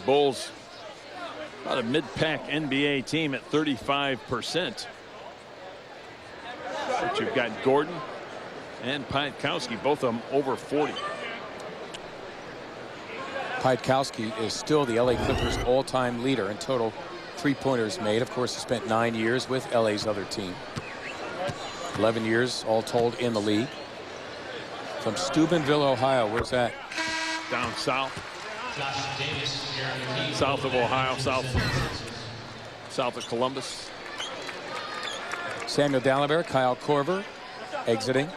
Bulls, about a mid-pack NBA team at 35%. But you've got Gordon and Piatkowski, both of them over 40. Piatkowski is still the LA Clippers all-time leader in total three-pointers made. Of course, he spent 9 years with LA's other team. 11 years all told in the league. From Steubenville, Ohio. Where's that? Down south. South of Ohio, south of Columbus. Samuel Dalembert, Kyle Korver exiting.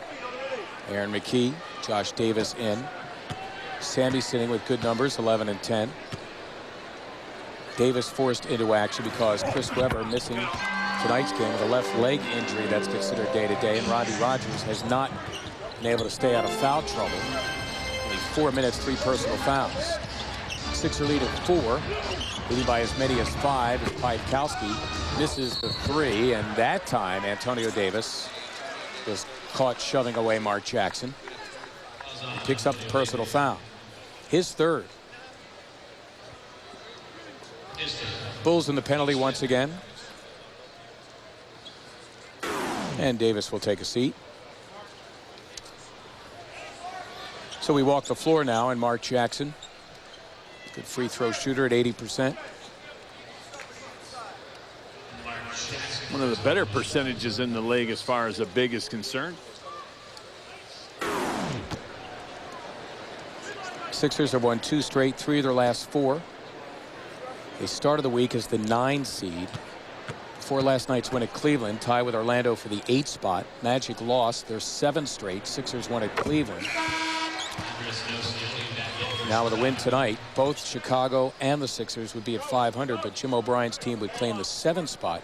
Aaron McKee, Josh Davis in. Sammy sitting with good numbers, 11 and 10. Davis forced into action because Chris Webber missing tonight's game with a left leg injury that's considered day-to-day, and Rodney Rogers has not been able to stay out of foul trouble. Only 4 minutes, 3 personal fouls. Sixer lead at 4, leading by as many as 5 as Piatkowski misses the 3, and that time Antonio Davis was caught shoving away Mark Jackson. He picks up the personal foul. His third. Bulls in the penalty once again. And Davis will take a seat. So we walk the floor now, and Mark Jackson, good free throw shooter at 80%. One of the better percentages in the league as far as the big is concerned. Sixers have won 2 straight, 3 of their last 4. They started the week as the 9 seed. Before last night's win at Cleveland, tied with Orlando for the 8 spot. Magic lost their 7 straight. Sixers won at Cleveland. Now with a win tonight, both Chicago and the Sixers would be at 500, but Jim O'Brien's team would claim the 7th spot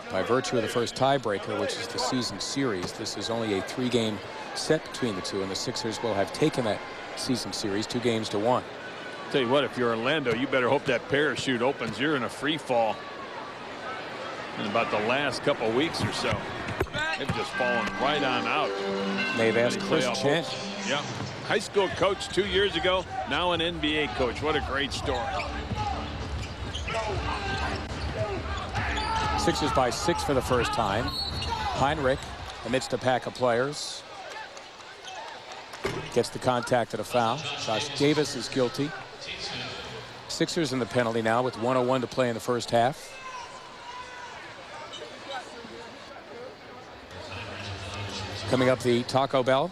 by virtue of the first tiebreaker, which is the season series. This is only a 3-game set between the two, and the Sixers will have taken that season series 2 games to 1. Tell you what, if you're Orlando, you better hope that parachute opens. You're in a free fall in about the last couple weeks or so. They've just fallen right on out. They've asked Chris Chen. Yeah, high school coach 2 years ago, now an NBA coach. What a great story. Sixers by 6 for the first time. Heinrich amidst a pack of players gets the contact at a foul. Josh Davis is guilty. Sixers in the penalty now with 1:01 to play in the first half. Coming up, the Taco Bell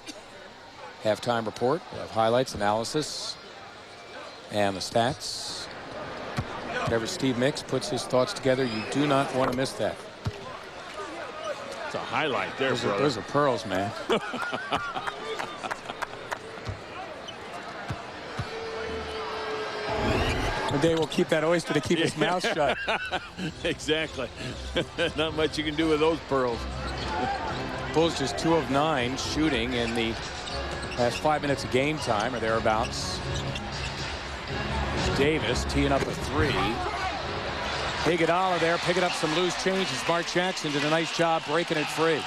halftime report. We'll have highlights, analysis, and the stats. Whenever Steve Mix puts his thoughts together, you do not want to miss that. It's a highlight there, brother. Those are pearls, man. One day we'll keep that oyster to keep his mouth shut. Exactly. Not much you can do with those pearls. Bulls just 2 of 9 shooting in the last 5 minutes of game time or thereabouts. Davis teeing up a 3. Iguodala there picking up some loose change as Mark Jackson did a nice job breaking it free.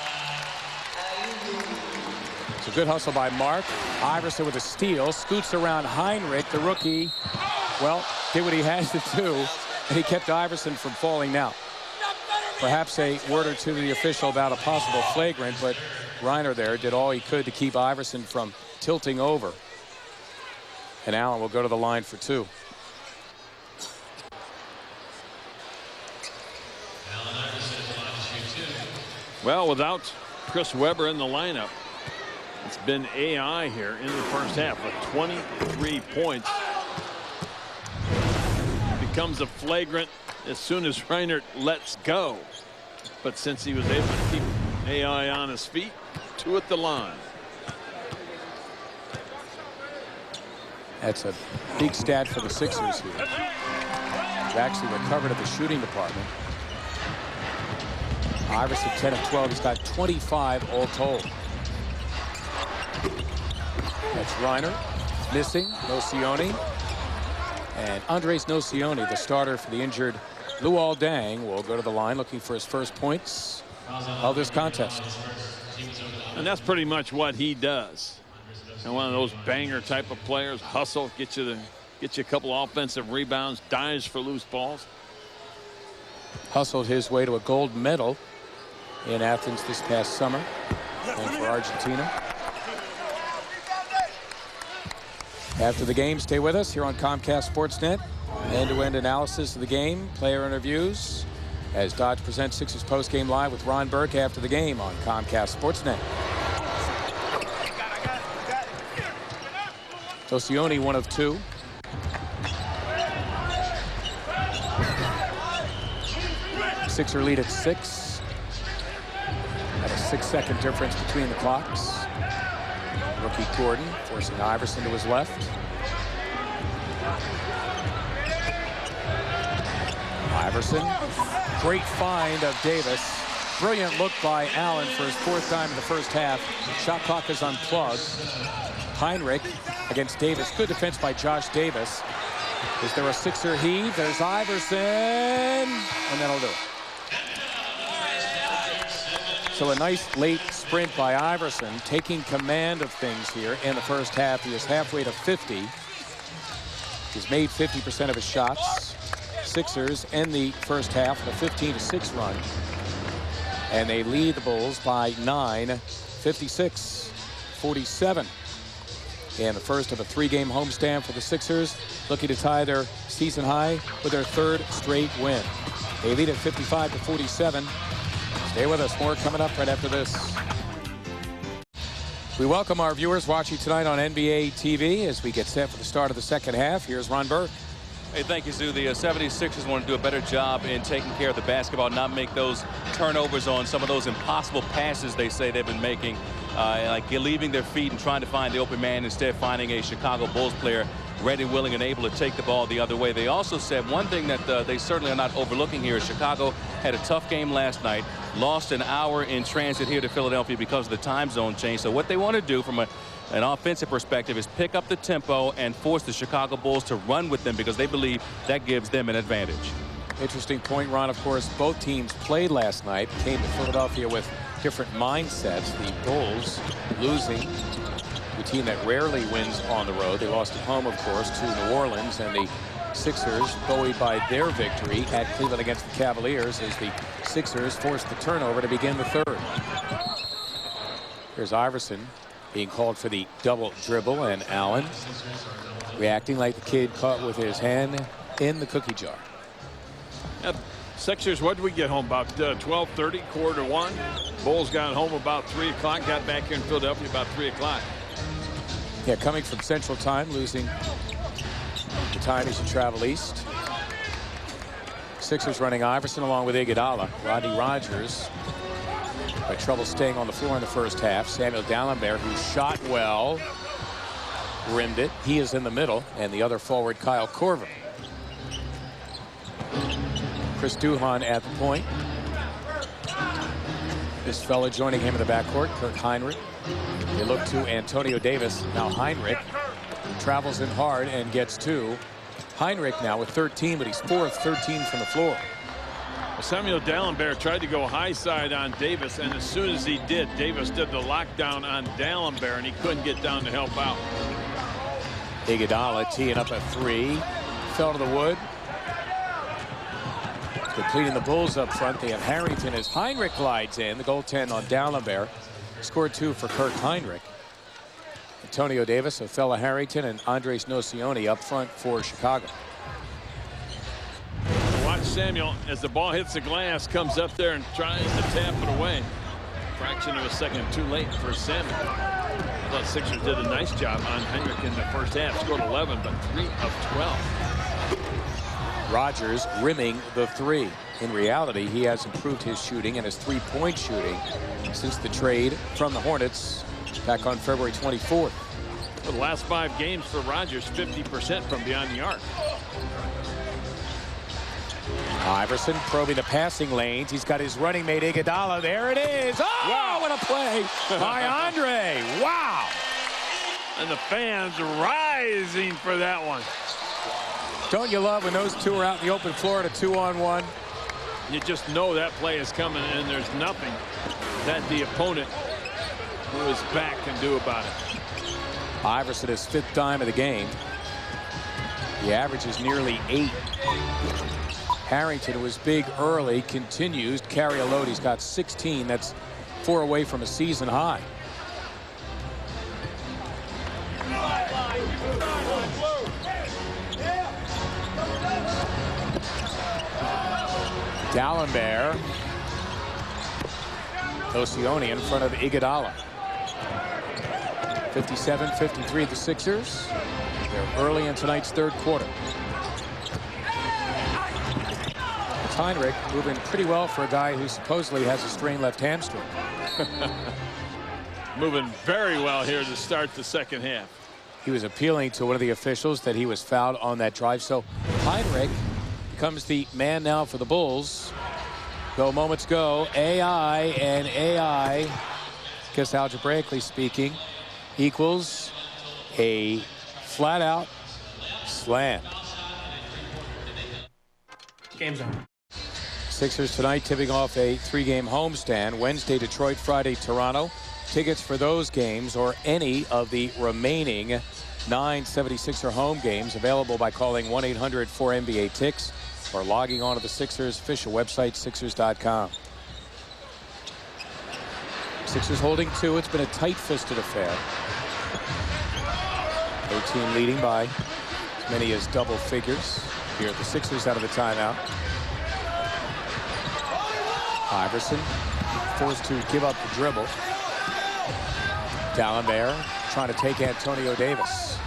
It's a good hustle by Mark. Iverson with a steal, scoots around Heinrich, the rookie. Well, did what he has to do, and he kept Iverson from falling down. Perhaps a word or two to the official about a possible flagrant, but Reiner there did all he could to keep Iverson from tilting over. And Allen will go to the line for two. Well, without Chris Webber in the lineup, it's been AI here in the first half with 23 points. Becomes a flagrant as soon as Reiner lets go. But since he was able to keep AI on his feet, two at the line. That's a big stat for the Sixers here. They've actually recovered at the shooting department. Iverson 10 of 12. He's got 25 all told. That's Reiner missing. Nocioni. And Andres Nocioni, the starter for the injured Luol Deng, will go to the line looking for his first points of this contest. And that's pretty much what he does. And one of those banger type of players, hustle, get you a couple offensive rebounds, dives for loose balls. Hustled his way to a gold medal in Athens this past summer and for Argentina. After the game, stay with us here on Comcast Sportsnet. End-to-end analysis of the game, player interviews, as Dodge presents Sixers Postgame Live with Ron Burke after the game on Comcast Sportsnet. Nocioni 1 of 2. Sixer lead at 6. At a 6-second difference between the clocks. Rookie Gordon forcing Iverson to his left. Iverson, great find of Davis. Brilliant look by Allen for his 4th time in the first half. Shot clock is unplugged. Heinrich against Davis. Good defense by Josh Davis. Is there a Sixer heave? There's Iverson, and that'll do it. So a nice late sprint by Iverson, taking command of things here in the first half. He is halfway to 50. He's made 50% of his shots. Sixers end the first half with a 15-6 run. And they lead the Bulls by 9, 56-47. And the first of a 3-game homestand for the Sixers, looking to tie their season high with their 3rd straight win. They lead at 55-47. Stay with us. More coming up right after this. We welcome our viewers watching tonight on NBA TV as we get set for the start of the second half. Here's Ron Burke. Hey, thank you, Sue. The 76ers want to do a better job in taking care of the basketball, not make those turnovers on some of those impossible passes they say they've been making, like leaving their feet and trying to find the open man, instead finding a Chicago Bulls player ready, willing, and able to take the ball the other way. They also said one thing that they certainly are not overlooking here is Chicago had a tough game last night, lost an hour in transit here to Philadelphia because of the time zone change. So what they want to do from an offensive perspective is pick up the tempo and force the Chicago Bulls to run with them, because they believe that gives them an advantage. Interesting point, Ron. Of course, both teams played last night, came to Philadelphia with different mindsets. The Bulls losing, the team that rarely wins on the road. They lost at home, of course, to New Orleans, and the Sixers buoyed by their victory at Cleveland against the Cavaliers as the Sixers forced the turnover to begin the 3rd. Here's Iverson being called for the double dribble, and Allen reacting like the kid caught with his hand in the cookie jar. Sixers, what did we get home? About 12:30, 1:45. Bulls got home about 3 o'clock, got back here in Philadelphia about 3 o'clock. Yeah, coming from Central Time, losing the time as you travel east. Sixers running Iverson along with Iguodala. Rodney Rogers had trouble staying on the floor in the first half. Samuel Dalembert, who shot well, rimmed it. He is in the middle, and the other forward, Kyle Korver. Chris Duhon at the point. This fella joining him in the backcourt, Kirk Heinrich. They look to Antonio Davis. Now Heinrich travels in hard and gets 2. Heinrich now with 13, but he's 4 of 13 from the floor. Samuel Dalembert tried to go high side on Davis, and as soon as he did, Davis did the lockdown on Dalembert, and he couldn't get down to help out. Iguodala teeing up a 3. Fell to the wood. Completing the Bulls up front. They have Harrington as Heinrich glides in. The goaltend on Dalembert. Scored 2 for Kirk Heinrich. Antonio Davis, Othella Harrington, and Andres Nocioni up front for Chicago. Watch Samuel as the ball hits the glass, comes up there and tries to tap it away. Fraction of a second too late for Samuel. I thought Sixers did a nice job on Heinrich in the first half. Scored 11, but 3 of 12. Rodgers rimming the 3. In reality, he has improved his shooting and his three-point shooting since the trade from the Hornets back on February 24th. For the last 5 games for Rodgers, 50% from beyond the arc. Iverson probing the passing lanes. He's got his running mate Iguodala. There it is. Oh, wow. What a play by Andre. Wow. And the fans rising for that one. Don't you love when those two are out in the open floor at a 2-on-1? You just know that play is coming, and there's nothing that the opponent who is back can do about it. Iverson his 5th dime of the game. The average is nearly 8. Harrington, who was big early, continues to carry a load. He's got 16. That's 4 away from a season high. Dalembert. Nocioni in front of Iguodala. 57-53 the Sixers. They're early in tonight's 3rd quarter. Heinrich moving pretty well for a guy who supposedly has a strained left hamstring. Moving very well here to start the second half. He was appealing to one of the officials that he was fouled on that drive. So Heinrich becomes the man now for the Bulls. Go moments ago, AI, and AI, guess algebraically speaking, equals a flat-out slam. Game's on. Sixers tonight tipping off a 3-game homestand. Wednesday, Detroit, Friday, Toronto. Tickets for those games or any of the remaining 9 76er home games available by calling 1-800-4NBA-TICKS or logging on to the Sixers official website, Sixers.com. Sixers holding 2. It's been a tight-fisted affair. No team leading by as many as double figures. Here the Sixers out of the timeout. Iverson forced to give up the dribble. Dalembert trying to take Antonio Davis.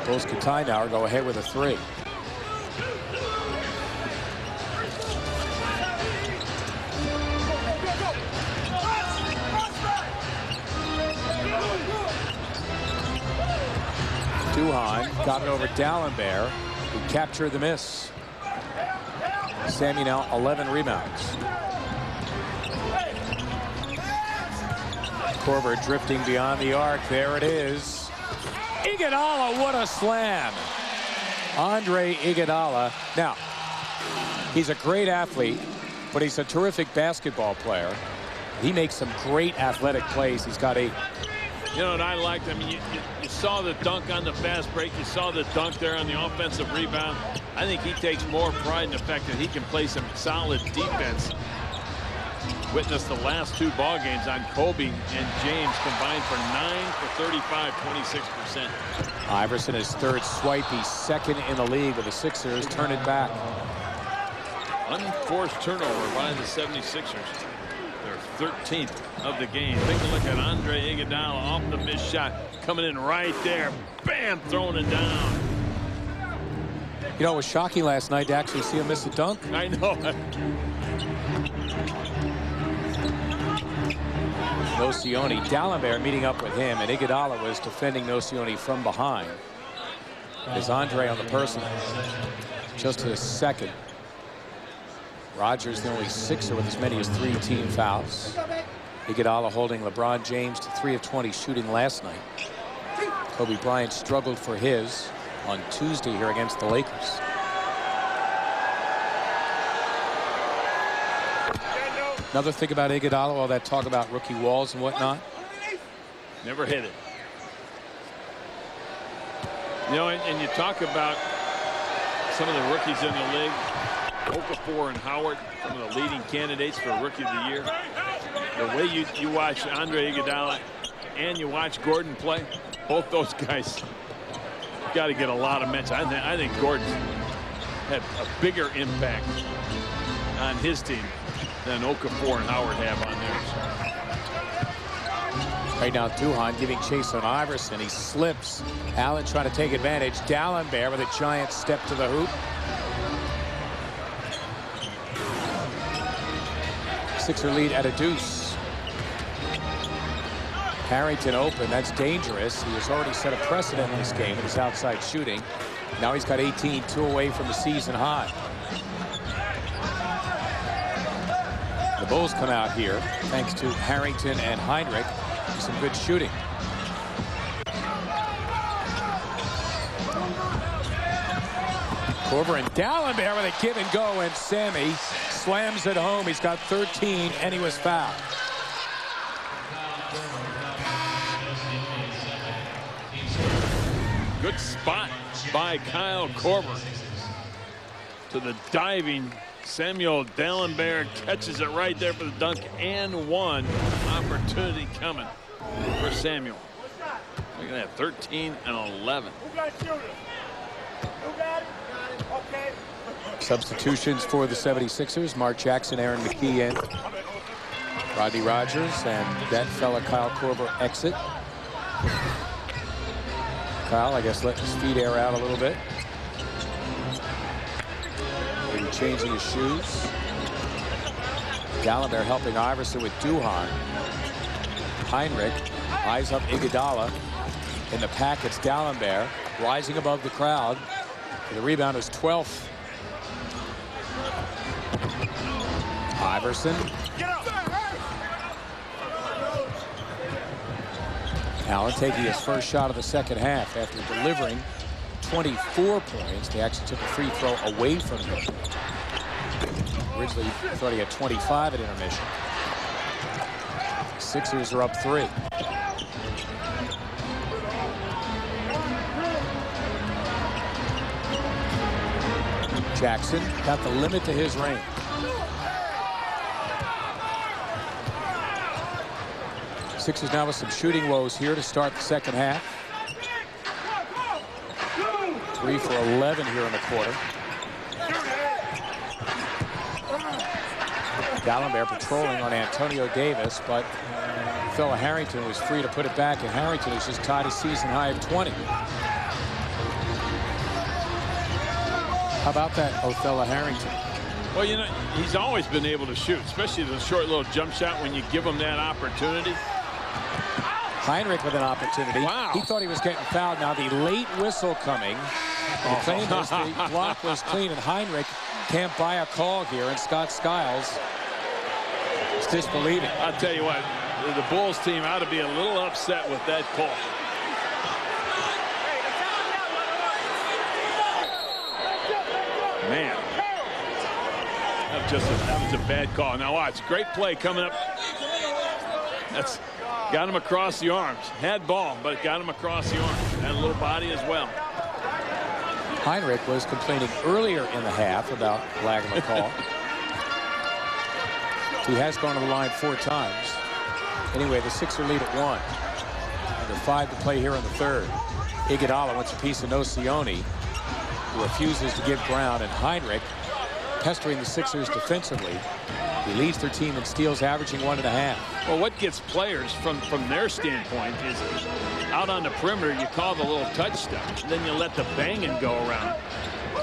Bulls can tie now or go ahead with a 3. Duhan got it over Dalembert, who captured the miss. Sammy now 11 rebounds. Korver drifting beyond the arc. There it is. Iguodala, what a slam. Andre Iguodala. Now, he's a great athlete, but he's a terrific basketball player. He makes some great athletic plays. He's got a... You know what I liked? I mean, you saw the dunk on the fast break. You saw the dunk there on the offensive rebound. I think he takes more pride in the fact that he can play some solid defense. Witnessed the last 2 ball games on Kobe and James combined for 9 for 35, 26%. Iverson his 3rd swipe. He's 2nd in the league, but the Sixers turn it back. Unforced turnover by the 76ers. Their 13th of the game. Take a look at Andre Iguodala off the missed shot. Coming in right there. Bam! Throwing it down. You know, it was shocking last night to actually see him miss a dunk. I know. Nocioni, Dalembert meeting up with him, and Iguodala was defending Nocioni from behind. There's Andre on the personal. Just his 2nd. Rodgers the only Sixer with as many as 3 team fouls. Iguodala holding LeBron James to 3 of 20 shooting last night. Kobe Bryant struggled for his on Tuesday here against the Lakers. Another thing about Iguodala, all that talk about rookie walls and whatnot. Never hit it. You know, and you talk about some of the rookies in the league. Okafor and Howard, some of the leading candidates for Rookie of the Year. The way you watch Andre Iguodala and you watch Gordon play, both those guys got to get a lot of mention. I think Gordon had a bigger impact on his team than Okafor and Howard have on theirs. Right now, Duhon giving chase on Iverson. He slips. Allen trying to take advantage. Dalembert with a giant step to the hoop. Sixer lead at a deuce. Harrington open. That's dangerous. He has already set a precedent in this game in his outside shooting. Now he's got 18, 2 away from the season high. The Bulls come out here thanks to Harrington and Heinrich. Some good shooting. Korver and Dalembert with a give and go, and Sammy slams it home. He's got 13 and he was fouled. Good spot by Kyle Korver. To the diving Samuel Dalembert, catches it right there for the dunk, and one opportunity coming for Samuel. Look at that, 13 and 11. Substitutions for the 76ers. Mark Jackson, Aaron McKee, and Rodney Rogers, and that fella Kyle Korver exit. Kyle, I guess, letting his feet air out a little bit. Maybe changing his shoes. Dalembert helping Iverson with Duhon. Heinrich eyes up Iguodala. In the pack, it's Dalembert rising above the crowd. The rebound is 12th. Iverson. Allen taking his first shot of the second half after delivering 24 points. They actually took a free throw away from him. Originally thought he had 25 at intermission. Sixers are up 3. Jackson got the limit to his range. Sixers now with some shooting woes here to start the second half. 3 for 11 here in the quarter. Dalembert patrolling on Antonio Davis, but fella Harrington was free to put it back, and Harrington has just tied a season high of 20. How about that, Othella Harrington? Well, you know, he's always been able to shoot, especially the short little jump shot when you give him that opportunity. Heinrich with an opportunity. Wow. He thought he was getting fouled. Now the late whistle coming. The claim is the block was clean, and Heinrich can't buy a call here, and Scott Skiles is disbelieving. I'll tell you what, the Bulls team ought to be a little upset with that call. Man, that was a bad call. Now watch, great play coming up. That's got him across the arms. Had ball, but got him across the arms. Had a little body as well. Heinrich was complaining earlier in the half about lack of a call. He has gone to the line 4 times. Anyway, the Sixer lead at 1. Under 5 to play here in the third. Iguodala wants a piece of Nocioni, who refuses to give ground, and Heinrich pestering the Sixers defensively. He leads their team in steals, averaging 1.5. Well, what gets players from their standpoint is out on the perimeter, you call the little touch stuff, and then you let the banging go around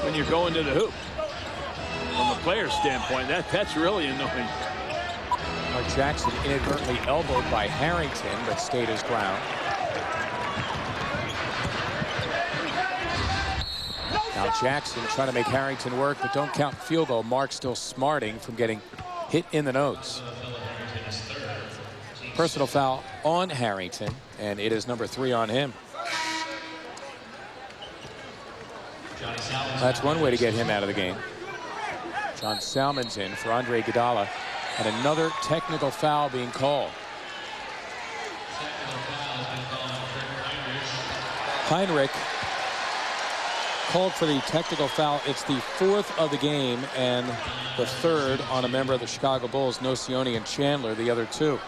when you're going to the hoop. From the player's standpoint, that's really annoying. Mark Jackson inadvertently elbowed by Harrington, but stayed his ground. Now Jackson trying to make Harrington work, but don't count the field goal. Mark still smarting from getting hit in the nose. Personal foul on Harrington, and it is number 3 on him. That's one way to get him out of the game. John Salmon's in for Andre Iguodala And another technical foul being called. Heinrich called for the technical foul. It's the 4th of the game and the 3rd on a member of the Chicago Bulls, Nocioni and Chandler, the other 2.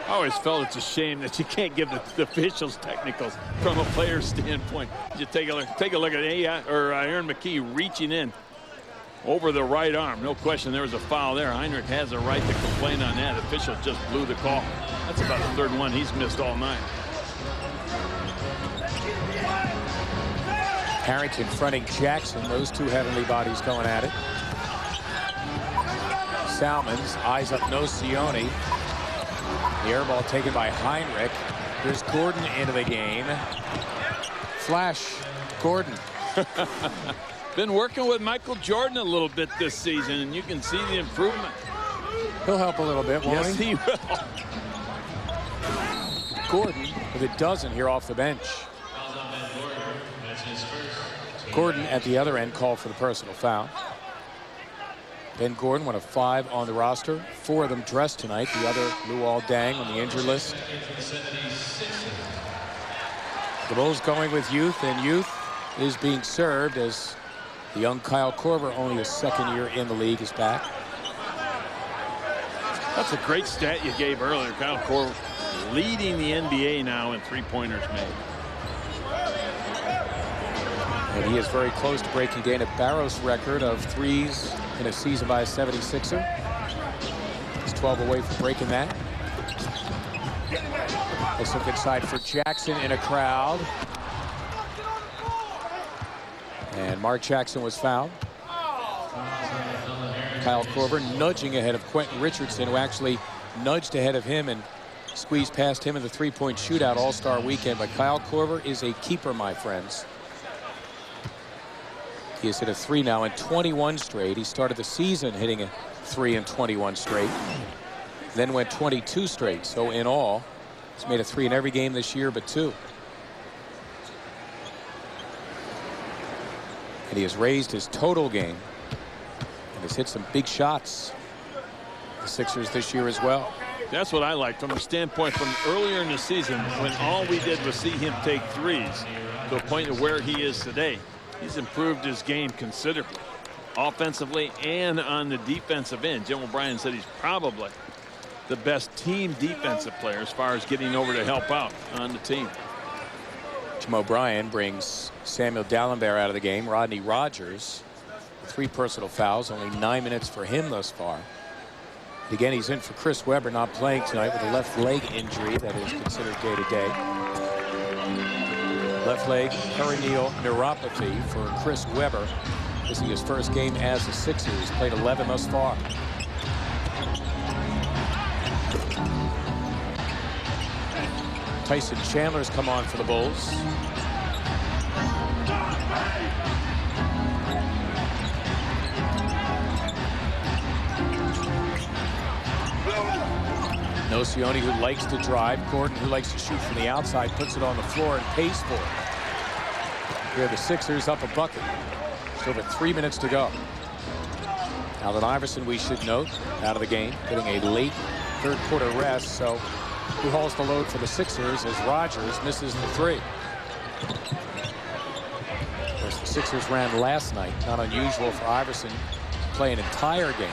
I always felt it's a shame that you can't give the officials technicals from a player's standpoint. You take a look at Aaron McKie reaching in over the right arm. No question there was a foul there. Heinrich has a right to complain on that. Official just blew the call. That's about the 3rd one he's missed all night. Harrington fronting Jackson. Those 2 heavenly bodies going at it. Salmons eyes up Nocioni. The air ball taken by Heinrich. Here's Gordon into the game. Flash Gordon. Been working with Michael Jordan a little bit this season, and you can see the improvement. He'll help a little bit, won't Yes, he will. Gordon with a dozen here off the bench. Gordon at the other end called for the personal foul. Ben Gordon, one of 5 on the roster. 4 of them dressed tonight. The other, Luol Deng, on the injured list. The Bulls going with youth, and youth is being served as the young Kyle Korver, only his 2nd year in the league, is back. That's a great stat you gave earlier. Kyle Korver leading the NBA now in 3-pointers made. And he is very close to breaking Dana Barros' record of 3s in a season by a 76er. He's 12 away from breaking that. Let's look inside for Jackson in a crowd. And Mark Jackson was fouled. Kyle Korver nudging ahead of Quentin Richardson, who actually nudged ahead of him and squeezed past him in the 3-point shootout All-Star weekend. But Kyle Korver is a keeper, my friends. He has hit a 3 now in 21 straight. He started the season hitting a 3 in 21 straight. Then went 22 straight. So in all, he's made a 3 in every game this year but 2. And he has raised his total game and has hit some big shots. The Sixers this year as well. That's what I like from the standpoint from earlier in the season when all we did was see him take 3s to a point of where he is today. He's improved his game considerably, offensively and on the defensive end. Jim O'Brien said he's probably the best team defensive player as far as getting over to help out on the team. Jim O'Brien brings Samuel Dalembert out of the game. Rodney Rogers, 3 personal fouls, only 9 minutes for him thus far. And again, he's in for Chris Webber, not playing tonight with a left leg injury that is considered day-to-day. Left leg perineal neuropathy for Chris Webber. This is his first game as a Sixer. He's played 11 thus far. Tyson Chandler's come on for the Bulls. Nocioni, who likes to drive. Gordon, who likes to shoot from the outside, puts it on the floor and pays for it. Here the Sixers up a bucket. Just over 3 minutes to go. Allen Iverson, we should note, out of the game, getting a late 3rd quarter rest. So who hauls the load for the Sixers as Rogers misses the 3. Of course, the Sixers ran last night. Not unusual for Iverson to play an entire game.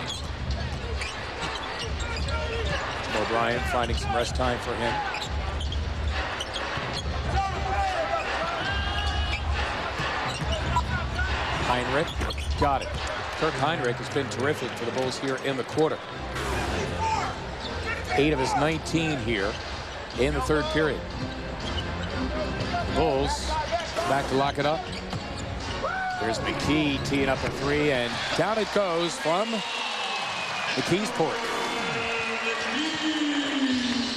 O'Brien finding some rest time for him. Heinrich got it. Kirk Heinrich has been terrific for the Bulls here in the quarter. 8 of his 19 here in the 3rd period. The Bulls back to lock it up. There's McKie teeing up a 3, and down it goes from McKie's court.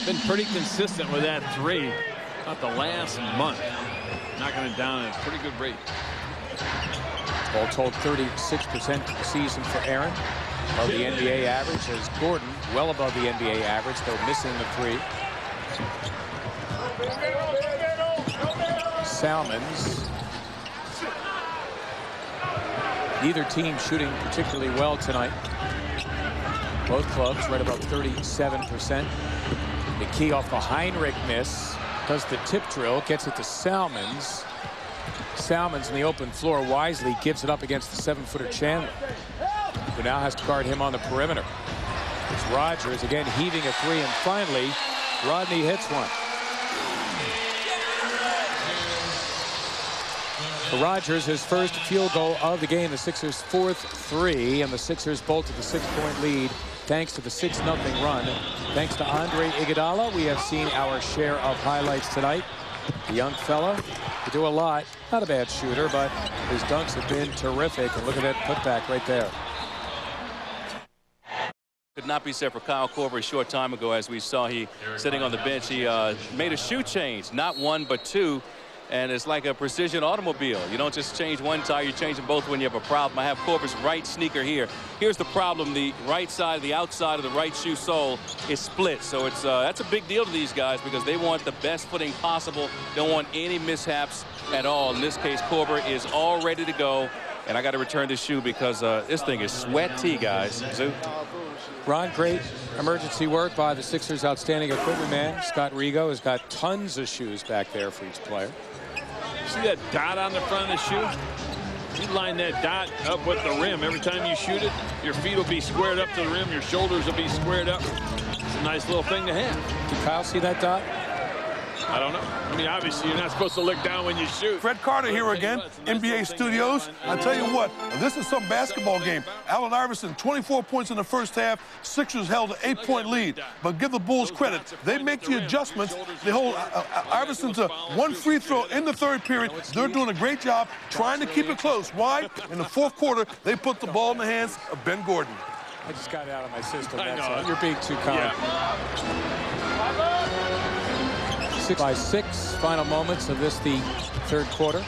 Been pretty consistent with that 3 about the last month. Knocking it down at a pretty good rate. All told, 36% of the season for Aaron. Above the NBA average, as Gordon well above the NBA average, though missing the 3. Salmons Neither team shooting particularly well tonight. Both clubs right about 37%. McKee off the Heinrich miss. Does the tip drill. Gets it to Salmons. Salmons in the open floor wisely gives it up against the 7-footer Chandler, who now has to guard him on the perimeter. It's Rogers again heaving a three, and finally Rodney hits one. For Rogers, his first field goal of the game, the Sixers' 4th three, and the Sixers bolted the 6-point lead thanks to the 6-0 run. Thanks to Andre Iguodala, we have seen our share of highlights tonight. The young fella can do a lot. Not a bad shooter, but his dunks have been terrific. And look at that putback right there. Could not be said for Kyle Korver a short time ago. As we saw, he sitting on the bench, he made a shoe change, not one but two, and it's like a precision automobile. You don't just change one tire, you change them both when you have a problem. I have Korver's right sneaker here. Here's the problem: the right side, the outside of the right shoe sole is split. So it's that's a big deal to these guys because they want the best footing possible. Don't want any mishaps at all. In this case, Korver is all ready to go, and I got to return this shoe because this thing is sweaty, guys. Zoo. Ron, great emergency work by the Sixers' outstanding equipment man. Scott Rigo has got tons of shoes back there for each player. See that dot on the front of the shoe? You line that dot up with the rim. Every time you shoot it, your feet will be squared up to the rim. Your shoulders will be squared up. It's a nice little thing to have. Did Kyle see that dot? I don't know. I mean, obviously, you're not supposed to look down when you shoot. Fred Carter here again, NBA Studios. I tell you what, this is some basketball game. Allen Iverson, 24 points in the first half. Sixers held an 8-point lead. But give the Bulls credit. They make the adjustments. They hold Iverson to one free throw in the third period. They're doing a great job trying to keep it close. Why? In the fourth quarter, they put the ball in the hands of Ben Gordon. I just got it out of my system. I know. You're being too kind. Yeah. 6-by-6 final moments of this, the third quarter.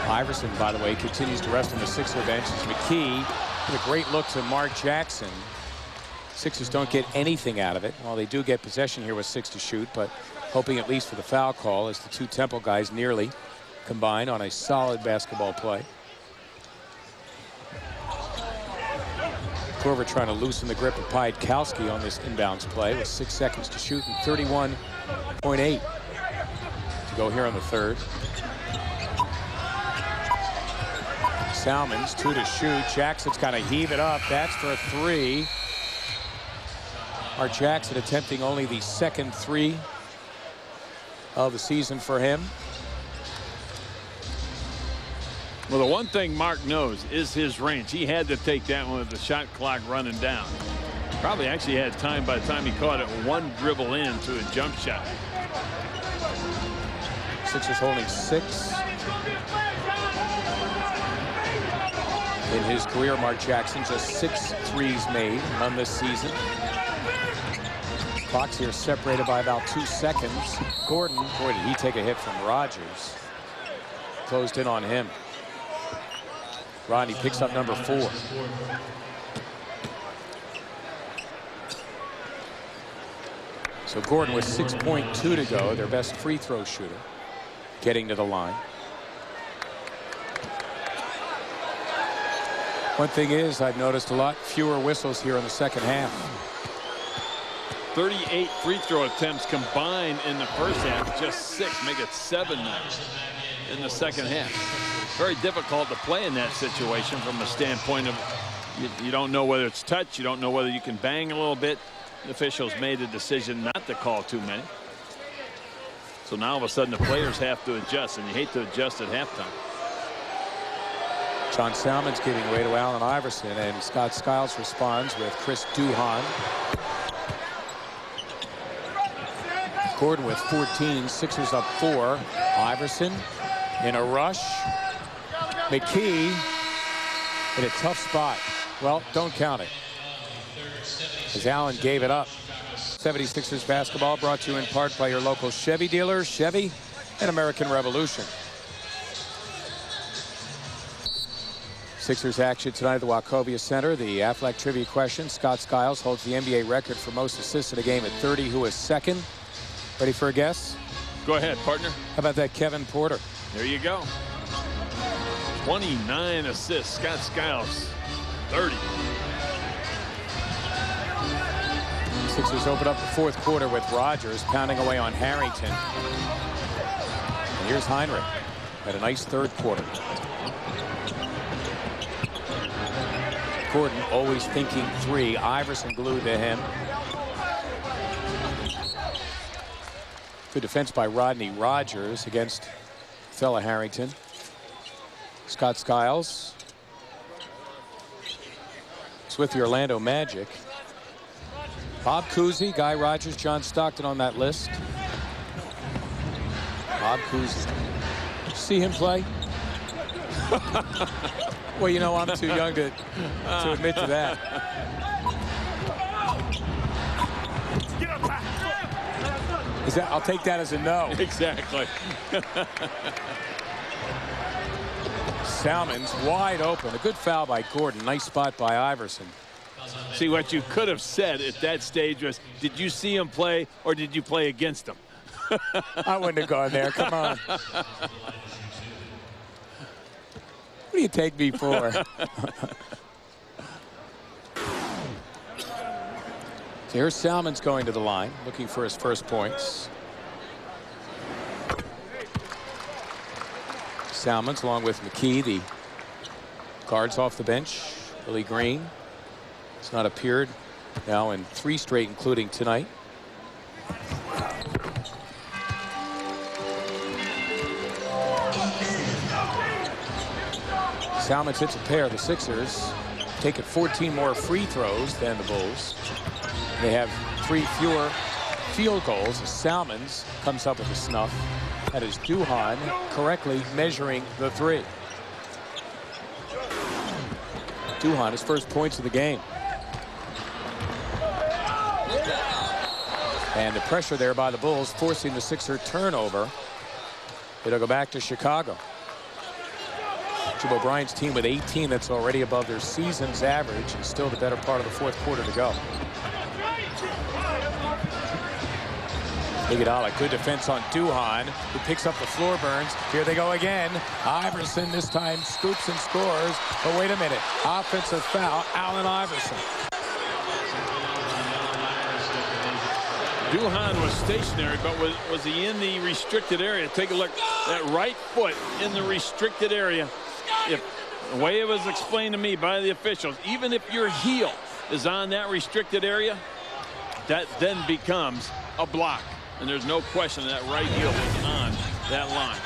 Iverson, by the way, continues to rest on the Sixer bench. It's McKee with a great look to Mark Jackson. Sixers don't get anything out of it. Well, they do get possession here with 6 to shoot, but hoping at least for the foul call as the two Temple guys nearly combine on a solid basketball play. Korver trying to loosen the grip of Piatkowski on this inbounds play with 6 seconds to shoot and 31.8 to go here on the third. Salmons 2 to shoot. Jackson's got to heave it up. That's for a 3. Mark Jackson attempting only the second 3 of the season for him. Well, the one thing Mark knows is his range. He had to take that one with the shot clock running down. Probably actually had time by the time he caught it, one dribble in to a jump shot. Sixers holding 6. In his career, Mark Jackson just 6 threes made, none this season. Clocks here separated by about 2 seconds. Gordon, boy, did he take a hit from Rogers. Closed in on him. Rodney picks up number 4. So Gordon with 6.2 to go, their best free throw shooter, getting to the line. One thing is, I've noticed a lot fewer whistles here in the second half. 38 free throw attempts combined in the first half, just 6, make it 7 now in the second half. Very difficult to play in that situation from a standpoint of you don't know whether it's touch, you don't know whether you can bang a little bit. The officials made a decision not to call too many. So now all of a sudden the players have to adjust, and you hate to adjust at halftime. John Salmons giving way to Allen Iverson, and Scott Skiles responds with Chris Duhon. Gordon with 14, Sixers up 4. Iverson in a rush. McKee in a tough spot. Well, don't count it, as Allen gave it up. 76ers basketball brought to you in part by your local Chevy dealer, Chevy and American Revolution. Sixers action tonight at the Wachovia Center. The Aflac trivia question: Scott Skiles holds the NBA record for most assists in a game at 30. Who is second? Ready for a guess? Go ahead, partner. How about that Kevin Porter? There you go. 29 assists. Scott Skiles, 30. Sixers open up the fourth quarter with Rogers pounding away on Harrington. And here's Heinrich. Had a nice third quarter. Gordon always thinking three. Iverson glued to him. Good defense by Rodney Rogers against fella Harrington. Scott Skiles. It's with the Orlando Magic. Bob Cousy, Guy Rogers, John Stockton on that list. Bob Cousy. Did you see him play? Well, you know, I'm too young to admit to that. I'll take that as a no. Exactly. Salmon's wide open. A good foul by Gordon. Nice spot by Iverson. See, what you could have said at that stage was, did you see him play or did you play against him? I wouldn't have gone there. Come on. What do you take me for? So here's Salmon's going to the line, looking for his first points. Salmon's along with McKee, the guards off the bench. Willie Green has not appeared now in 3 straight, including tonight. Salmons hits a pair. The Sixers taking 14 more free throws than the Bulls. They have 3 fewer field goals. Salmons comes up with a snuff. That is Duhan correctly measuring the 3. Duhan, his first points of the game. And the pressure there by the Bulls forcing the Sixer turnover. It'll go back to Chicago. Jim O'Brien's team with 18, that's already above their season's average, and still the better part of the fourth quarter to go. Iguodala, good defense on Duhan, who picks up the floor burns. Here they go again. Iverson this time scoops and scores. But wait a minute, offensive foul, Allen Iverson. Duhan was stationary, but was he in the restricted area? Take a look. That right foot in the restricted area. If the way it was explained to me by the officials, even if your heel is on that restricted area, that then becomes a block. And there's no question that right heel was on that line.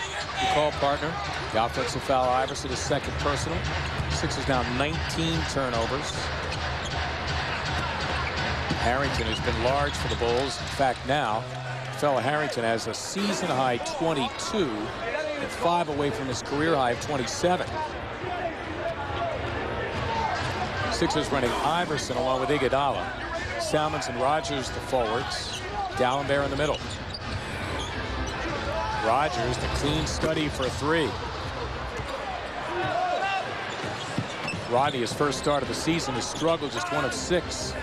Good call, partner. The offensive foul, Iverson, is second personal. Sixers now 19 turnovers. Harrington has been large for the Bulls. In fact, now, fella Harrington has a season-high 22 and 5 away from his career high of 27. Sixers running Iverson along with Iguodala. Salmons and Rogers the forwards. Dallenberg in the middle. Rogers, the clean study for 3. Rodney, his first start of the season, has struggled, just 1 of 6.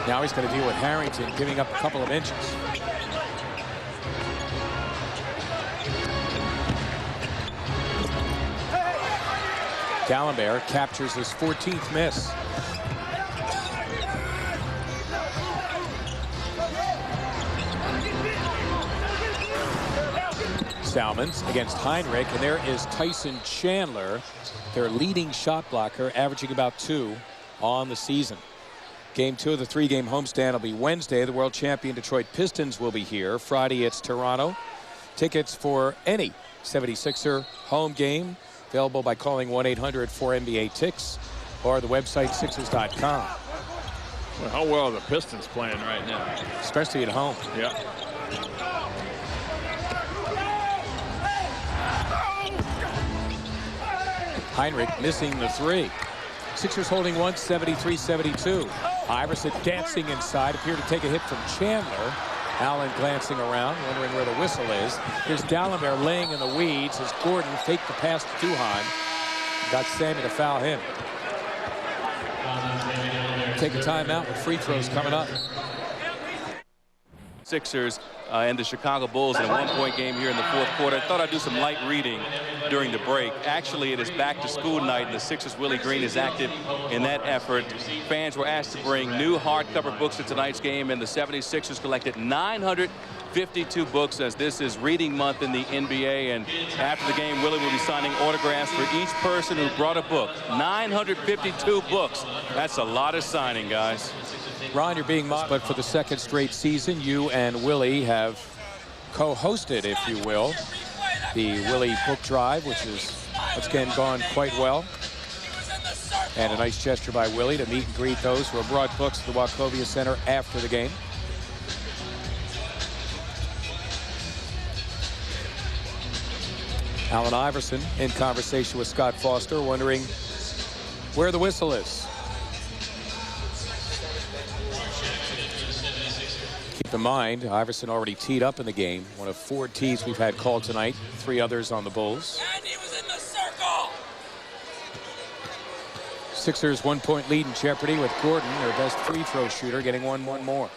Now he's going to deal with Harrington, giving up a couple of inches. Dallenberg captures his 14th miss. Salmons against Heinrich, and there is Tyson Chandler, their leading shot blocker, averaging about 2 on the season. Game 2 of the 3-game homestand will be Wednesday. The world champion Detroit Pistons will be here. Friday, it's Toronto. Tickets for any 76er home game available by calling 1-800-4NBA-TICKS or the website Sixers.com. Well, how well are the Pistons playing right now? Especially at home. Yeah. Heinrich missing the 3. Sixers holding 173-72. Iverson dancing inside, appeared to take a hit from Chandler. Allen glancing around, wondering where the whistle is. Here's Dallenberg laying in the weeds as Gordon faked the pass to Duhan. Got Sammy to foul him. Take a timeout with free throws coming up. Sixers and the Chicago Bulls in a one-point game here in the fourth quarter. I thought I'd do some light reading during the break. Actually, it is back to school night, and the Sixers' Willie Green is active in that effort. Fans were asked to bring new hardcover books to tonight's game, and the 76ers collected 952 books, as this is reading month in the NBA. And after the game, Willie will be signing autographs for each person who brought a book. 952 books. That's a lot of signing, guys. Ron, you're being modest, but for the second straight season, you and Willie have co-hosted, if you will, the Willie Book Drive, which is, once again, gone quite well. And a nice gesture by Willie to meet and greet those who have brought books to the Wachovia Center after the game. Allen Iverson in conversation with Scott Foster, wondering where the whistle is. Keep in mind, Iverson already teed up in the game. One of 4 tees we've had called tonight. 3 others on the Bulls. And he was in the circle. Sixers 1-point lead in jeopardy with Gordon, their best free throw shooter, getting one more.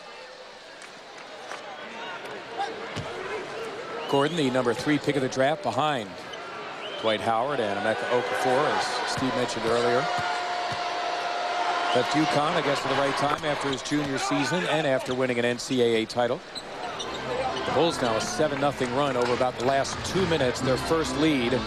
Gordon, the number 3 pick of the draft, behind Dwight Howard and Emeka Okafor, as Steve mentioned earlier. Left UConn, I guess, at the right time after his junior season and after winning an NCAA title. The Bulls now a 7-0 run over about the last 2 minutes, their first lead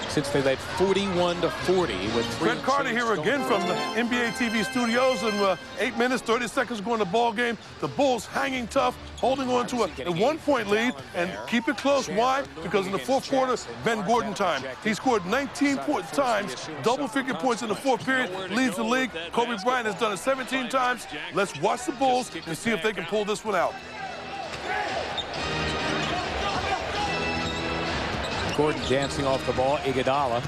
since they led 41-40 with 3. Fred Carter here again from the NBA TV studios, and 8 minutes, 30 seconds going to ball game. The Bulls hanging tough, holding on to a 1-point lead, and keep it close. Why? Because in the fourth quarter, Ben Gordon time. He scored 19 times, double-figure points in the fourth period, leads the league. Kobe Bryant has done it 17 times. Let's watch the Bulls and see if they can pull this one out. Gordon dancing off the ball. Iguodala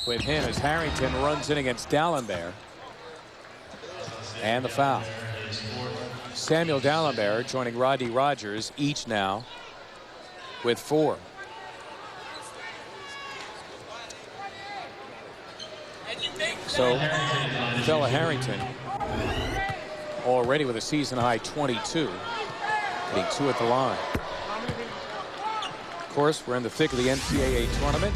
with him as Harrington runs in against Dalembert. And the foul. Samuel Dalembert joining Rodney Rogers, each now with 4. So Fella Harrington already with a season high 22, getting 2 at the line. Of course, we're in the thick of the NCAA tournament,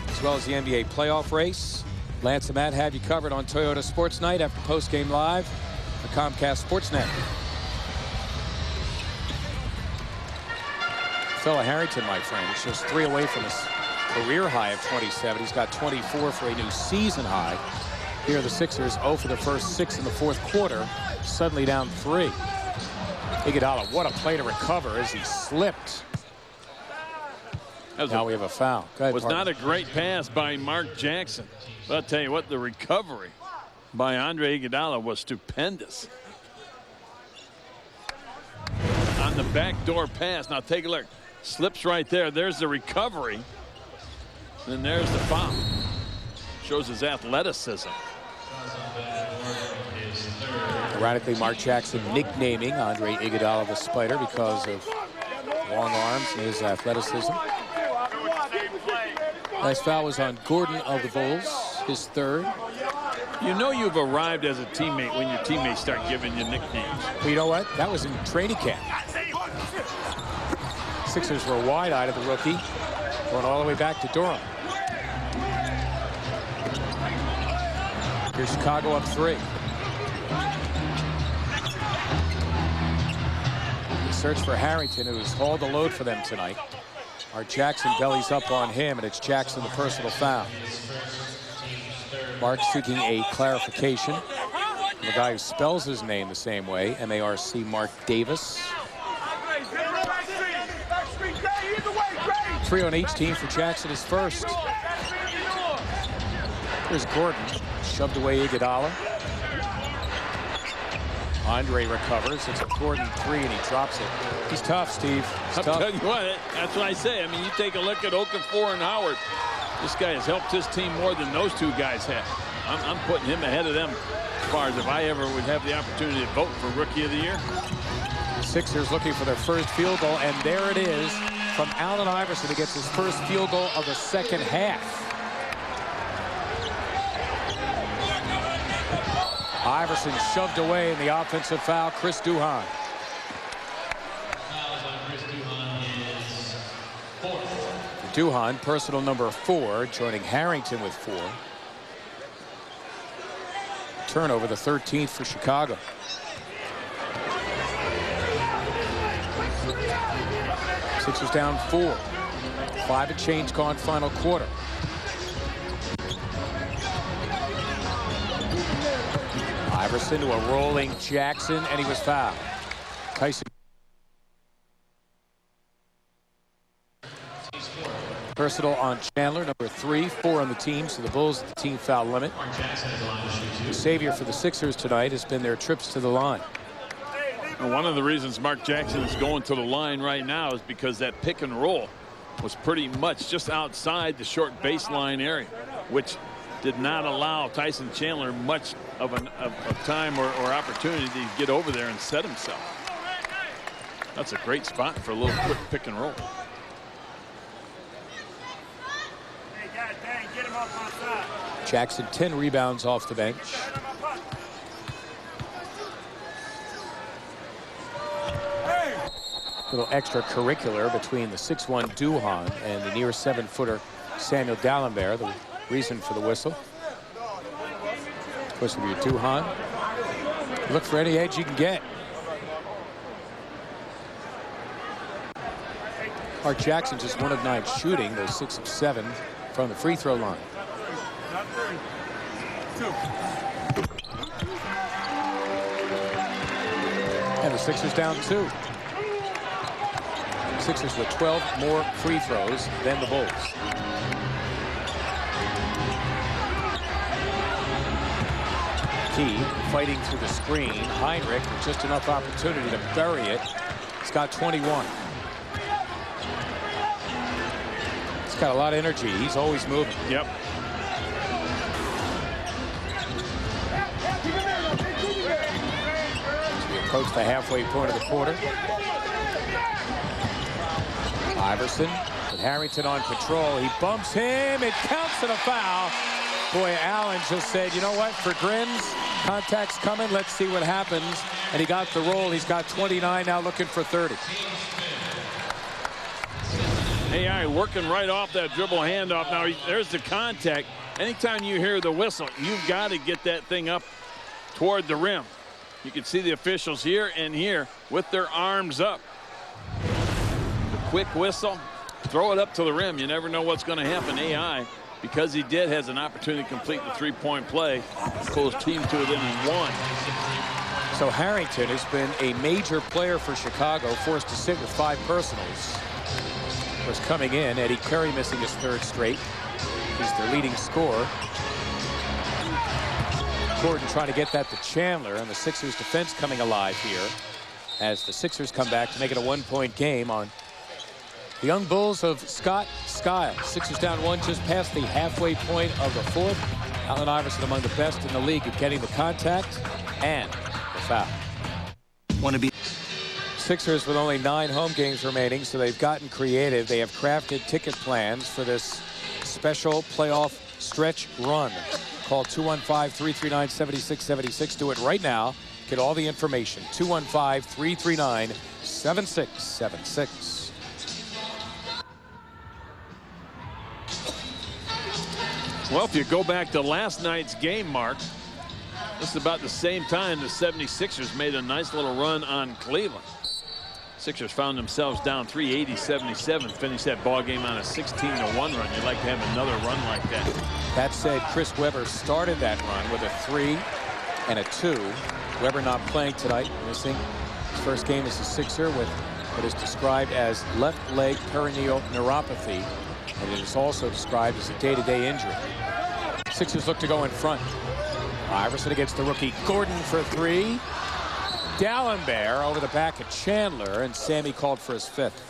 as well as the NBA playoff race. Lance and Matt have you covered on Toyota Sports Night after postgame live, the Comcast Sportsnet. Fella Harrington, my friend, is just 3 away from his career high of 27. He's got 24 for a new season high. Here the Sixers 0 for the first 6 in the fourth quarter, suddenly down 3. Iguodala, what a play to recover as he slipped. Now we have a foul. Go ahead, was not a great pass by Mark Jackson. But I'll tell you what, the recovery by Andre Iguodala was stupendous. On the backdoor pass. Now take a look. Slips right there. There's the recovery. Then there's the foul. Shows his athleticism. Ironically, Mark Jackson nicknaming Andre Iguodala the Spider because of long arms and his athleticism. Last foul was on Gordon of the Bulls, his 3rd. You know you've arrived as a teammate when your teammates start giving you nicknames. Well, you know what? That was in training camp. Sixers were wide-eyed at the rookie, going all the way back to Durham. Here's Chicago up 3. The search for Harrington, who's hauled the load for them tonight. Mark Jackson bellies up on him, and it's Jackson the personal foul. Mark seeking a clarification from the guy who spells his name the same way, M-A-R-C, Mark Davis. 3 on each team for Jackson, his first. Here's Gordon, shoved away Iguodala. Andre recovers. It's a Gordon 3, and he drops it. He's tough, Steve. I'll tell you what, that's what I say. I mean, you take a look at Okafor and Howard. This guy has helped his team more than those 2 guys have. I'm putting him ahead of them as far as if I ever would have the opportunity to vote for Rookie of the Year. The Sixers looking for their first field goal, and there it is from Allen Iverson, who gets his first field goal of the second half. Iverson shoved away in the offensive foul. Chris Duhon. Duhon, personal number 4, joining Harrington with 4. Turnover, the 13th for Chicago. Sixers down 4. 5 and change gone final quarter. Iverson to a rolling Jackson, and he was fouled. Tyson. Personal on Chandler, number 3, 4 on the team, so the Bulls at the team foul limit. The savior for the Sixers tonight has been their trips to the line. And one of the reasons Mark Jackson is going to the line right now is because that pick and roll was pretty much just outside the short baseline area, which did not allow Tyson Chandler much of time or opportunity to get over there and set himself. That's a great spot for a little quick pick and roll. Jackson 10 rebounds off the bench. Little extracurricular between the 6'1" Duhon and the near 7-footer Samuel Dalembert. The reason for the whistle. Of course, if you're Duhon, look for any edge you can get. Mark Jackson just 1 of 9 shooting, those 6 of 7 from the free throw line. And the Sixers down 2. Sixers with 12 more free throws than the Bulls. Key fighting through the screen. Heinrich with just enough opportunity to bury it. He's got 21. He's got a lot of energy. He's always moving. Yep. We approach the halfway point of the quarter. Iverson with Harrington on patrol. He bumps him. It counts and a foul. Boy, Allen just said, you know what, for grins, contact's coming. Let's see what happens. And he got the roll. He's got 29 now, looking for 30. AI working right off that dribble handoff. Now there's the contact. Anytime you hear the whistle, you've got to get that thing up toward the rim. You can see the officials here and here with their arms up. Quick whistle, throw it up to the rim. You never know what's going to happen. AI, because he did, has an opportunity to complete the three-point play. Pulls team to within 1. So Harrington has been a major player for Chicago, forced to sit with 5 personals. Of course, coming in, Eddie Curry missing his 3rd straight. He's their leading scorer. Gordon trying to get that to Chandler, and the Sixers defense coming alive here as the Sixers come back to make it a 1-point game on the young Bulls of Scott Skiles. Sixers down 1 just past the halfway point of the 4th. Allen Iverson among the best in the league at getting the contact and the foul. Sixers with only 9 home games remaining, so they've gotten creative. They have crafted ticket plans for this special playoff stretch run. Call 215-339-7676. Do it right now. Get all the information. 215-339-7676. Well, if you go back to last night's game, Mark, this is about the same time the 76ers made a nice little run on Cleveland. Sixers found themselves down 380-77, finished that ball game on a 16-1 run. You'd like to have another run like that. That said, Chris Webber started that run with a 3 and a 2. Webber not playing tonight, missing his first game as a Sixer with what is described as left leg peroneal neuropathy, and it is also described as a day-to-day injury. Sixers look to go in front. Iverson against the rookie Gordon for 3. Dalembert over the back of Chandler, and Sammy called for his 5th.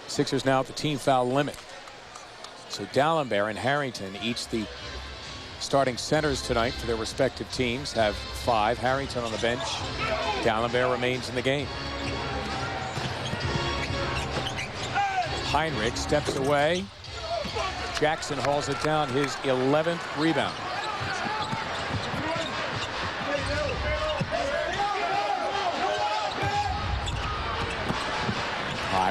Sixers now at the team foul limit. So Dalembert and Harrington, each the starting centers tonight for their respective teams, have 5. Harrington on the bench. Dalembert remains in the game. Heinrich steps away. Jackson hauls it down, his 11th rebound.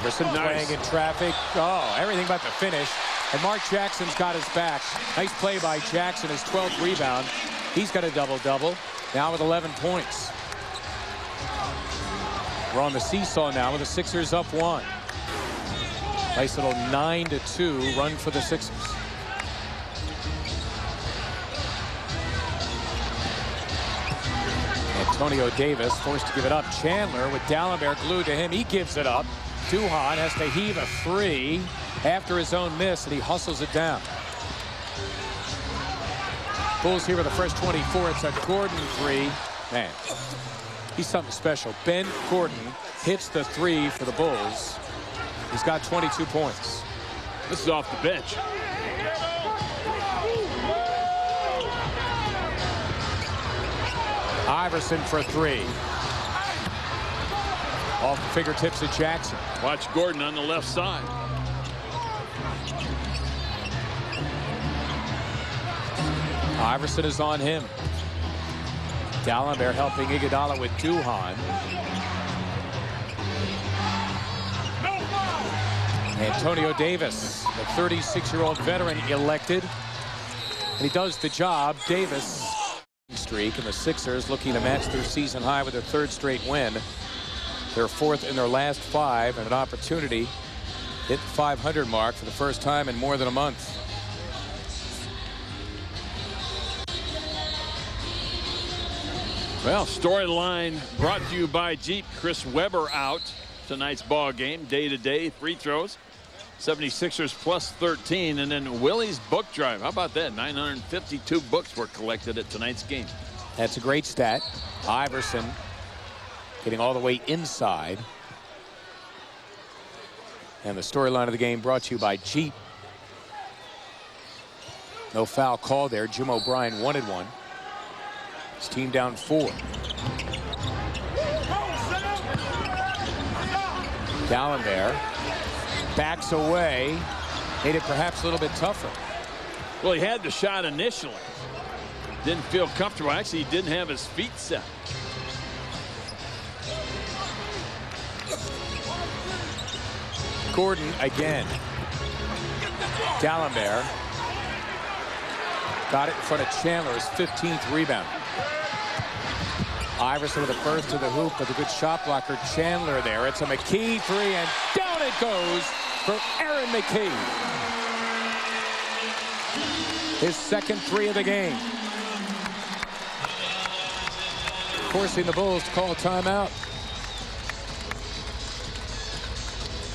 Iverson playing in traffic. Oh, everything but the finish. And Mark Jackson's got his back. Nice play by Jackson, his 12th rebound. He's got a double-double, now with 11 points. We're on the seesaw now with the Sixers up 1. Nice little 9-2 run for the Sixers. Antonio Davis forced to give it up. Chandler with Dalembert glued to him. He gives it up. Duhon has to heave a 3 after his own miss, and he hustles it down. Bulls here with the first 24. It's a Gordon 3. Man, he's something special. Ben Gordon hits the 3 for the Bulls. He's got 22 points. This is off the bench. Iverson for 3. Off the fingertips of Jackson. Watch Gordon on the left side. Iverson is on him. Dalembert helping Iguodala with Duhon. Antonio Davis, the 36-year-old veteran, elected. And he does the job. Davis streak, and the Sixers looking to match their season high with their 3rd straight win. They're 4th in their last 5, and an opportunity hit the 500 mark for the first time in more than a month. Well, storyline brought to you by Jeep. Chris Webber out tonight's ball game. Day-to-day free throws. 76ers plus 13, and then Willie's book drive. How about that? 952 books were collected at tonight's game. That's a great stat. Iverson getting all the way inside. And the storyline of the game brought to you by Jeep. No foul call there. Jim O'Brien wanted one. His team down 4. Dalembert backs away. Made it perhaps a little bit tougher. Well, he had the shot initially. Didn't feel comfortable. Actually, he didn't have his feet set. Gordon again. Dalembert got it in front of Chandler, his 15th rebound. Iverson with a burst to the hoop, but a good shot blocker. Chandler there. It's a McKee 3, and down it goes for Aaron McKee. His 2nd 3 of the game. Forcing the Bulls to call a timeout.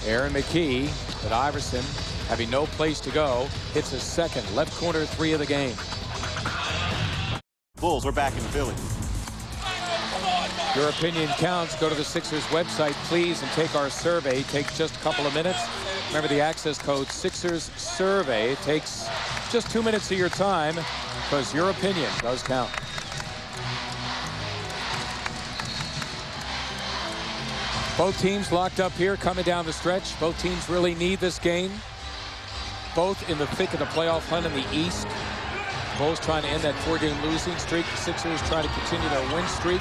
Aaron McKee, but Iverson having no place to go, hits his 2nd left corner 3 of the game. Bulls are back in Philly. Your opinion counts. Go to the Sixers website, please, and take our survey. It takes just a couple of minutes. Remember the access code Sixers Survey. It takes just 2 minutes of your time because your opinion does count. Both teams locked up here coming down the stretch. Both teams really need this game. Both in the thick of the playoff hunt in the East. Bulls trying to end that 4-game losing streak. The Sixers trying to continue their win streak.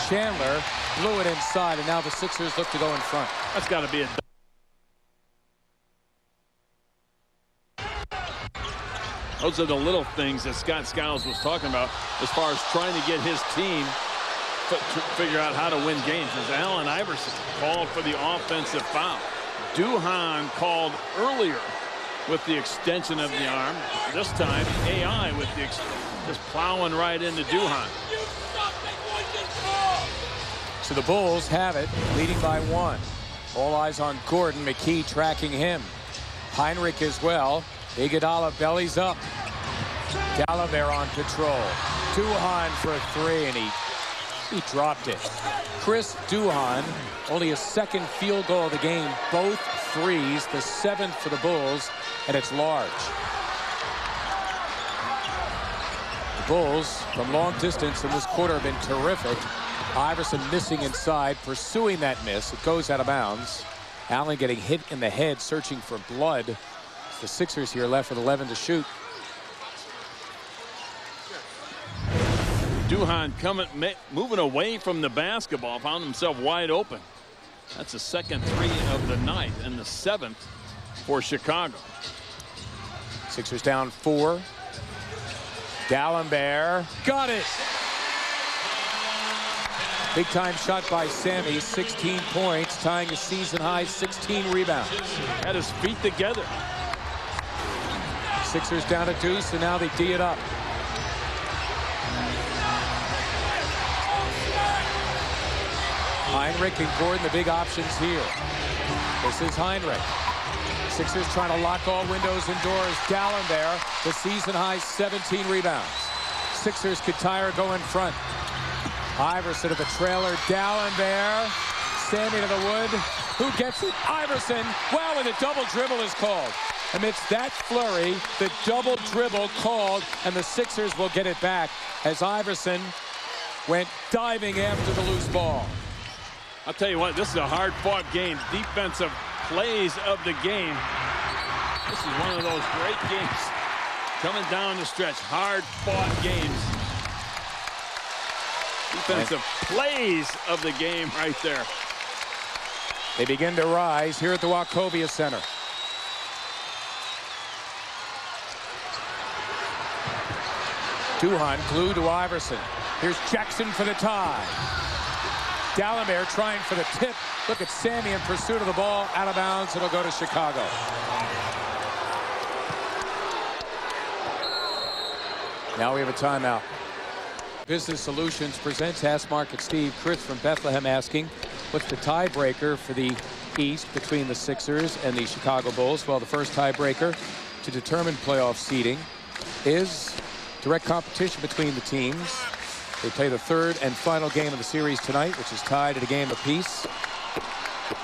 Chandler blew it inside, and now the Sixers look to go in front. That's got to be a... Those are the little things that Scott Skiles was talking about as far as trying to get his team to figure out how to win games. As Allen Iverson called for the offensive foul. Duhon called earlier with the extension of the arm. This time, AI with the just plowing right into Duhon. So the Bulls have it, leading by 1. All eyes on Gordon. McKee tracking him. Heinrich as well. Iguodala bellies up. Dalembert on patrol. Duhon for a 3, and he dropped it. Chris Duhon, only his 2nd field goal of the game. Both 3s, the 7th for the Bulls, and it's large. The Bulls, from long distance in this quarter, have been terrific. Iverson missing inside, pursuing that miss. It goes out of bounds. Allen getting hit in the head, searching for blood. The Sixers here left with 11 to shoot. Duhon moving away from the basketball, found himself wide open. That's the second three of the night and the 7th for Chicago. Sixers down 4. D'Alembert got it. Big time shot by Sammy. 16 points, tying a season high 16 rebounds. Had his feet together. Sixers down a deuce, and now they D it up. Heinrich and Gordon, the big options here. This is Heinrich. Sixers trying to lock all windows and doors. D'Alembert, the season high 17 rebounds. Sixers could tire go in front. Iverson of the trailer. D'Alembert. Sammy to the wood. Who gets it? Iverson. Wow, and the double dribble is called. Amidst that flurry, the double dribble called, and the Sixers will get it back as Iverson went diving after the loose ball. I'll tell you what, this is a hard-fought game. Defensive plays of the game. This is one of those great games. Coming down the stretch, hard-fought games. Defensive plays of the game right there. They begin to rise here at the Wachovia Center. Duhon glued to Iverson. Here's Jackson for the tie. D'Alembert trying for the tip. Look at Sammy in pursuit of the ball. Out of bounds. It'll go to Chicago. Now we have a timeout. Business Solutions presents Ask Market Steve. Chris from Bethlehem asking, what's the tiebreaker for the East between the Sixers and the Chicago Bulls? Well, the first tiebreaker to determine playoff seeding is direct competition between the teams. They play the third and final game of the series tonight, which is tied at a game apiece.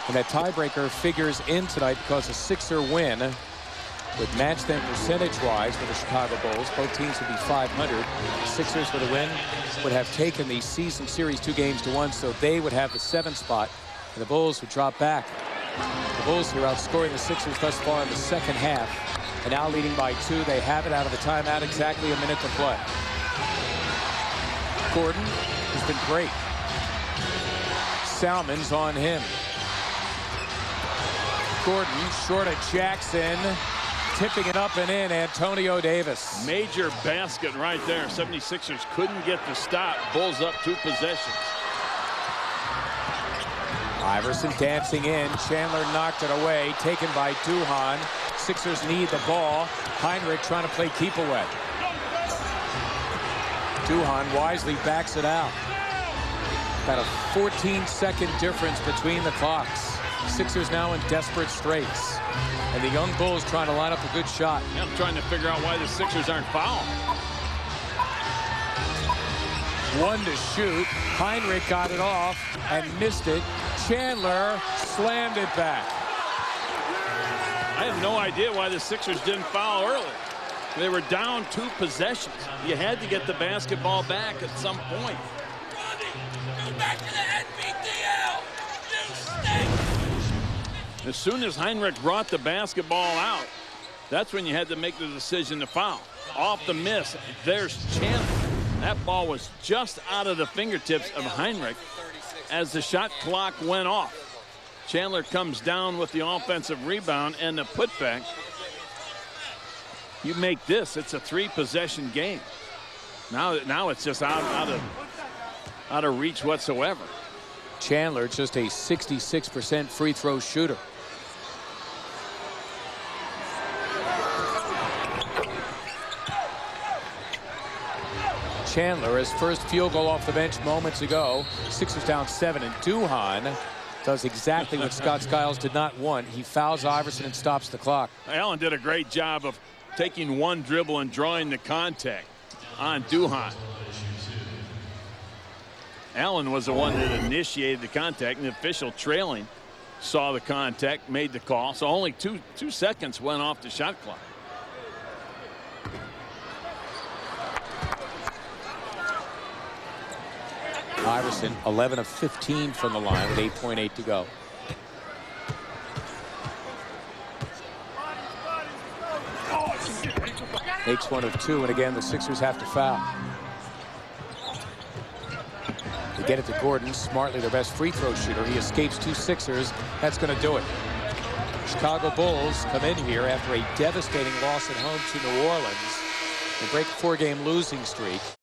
And that tiebreaker figures in tonight because a Sixer win would match them percentage-wise with the Chicago Bulls. Both teams would be 500. The Sixers with a win would have taken the season series 2-1, so they would have the 7th spot, and the Bulls would drop back. The Bulls here outscoring the Sixers thus far in the second half, and now leading by 2. They have it out of the timeout, exactly a minute to play. Gordon has been great. Salmon's on him. Gordon short of Jackson. Tipping it up and in, Antonio Davis. Major basket right there. 76ers couldn't get the stop. Bulls up 2 possessions. Iverson dancing in. Chandler knocked it away. Taken by Duhon. Sixers need the ball. Heinrich trying to play keep away. Duhon wisely backs it out. About a 14-second difference between the clocks. Sixers now in desperate straits. And the young Bulls trying to line up a good shot. I'm trying to figure out why the Sixers aren't fouled. 1 to shoot. Heinrich got it off and missed it. Chandler slammed it back. I have no idea why the Sixers didn't foul early. They were down 2 possessions. You had to get the basketball back at some point. Go back to the NBDL! You stink! As soon as Heinrich brought the basketball out, that's when you had to make the decision to foul. Off the miss, there's Chandler. That ball was just out of the fingertips of Heinrich as the shot clock went off. Chandler comes down with the offensive rebound and the putback. You make this, it's a 3-possession game. Now it's just out of reach whatsoever. Chandler just a 66% free throw shooter. Chandler, his first field goal off the bench moments ago. Sixers down 7, and Duhon does exactly what Scott Skiles did not want. He fouls Iverson and stops the clock. Allen did a great job of taking one dribble and drawing the contact on Duhon. Allen was the one that initiated the contact, and the official trailing saw the contact, made the call. So only two seconds went off the shot clock. Iverson 11 of 15 from the line with 8.8 to go. Makes 1 of 2, and again the Sixers have to foul. They get it to Gordon, smartly their best free throw shooter. He escapes 2 Sixers. That's going to do it. Chicago Bulls come in here after a devastating loss at home to New Orleans. They break a 4-game losing streak.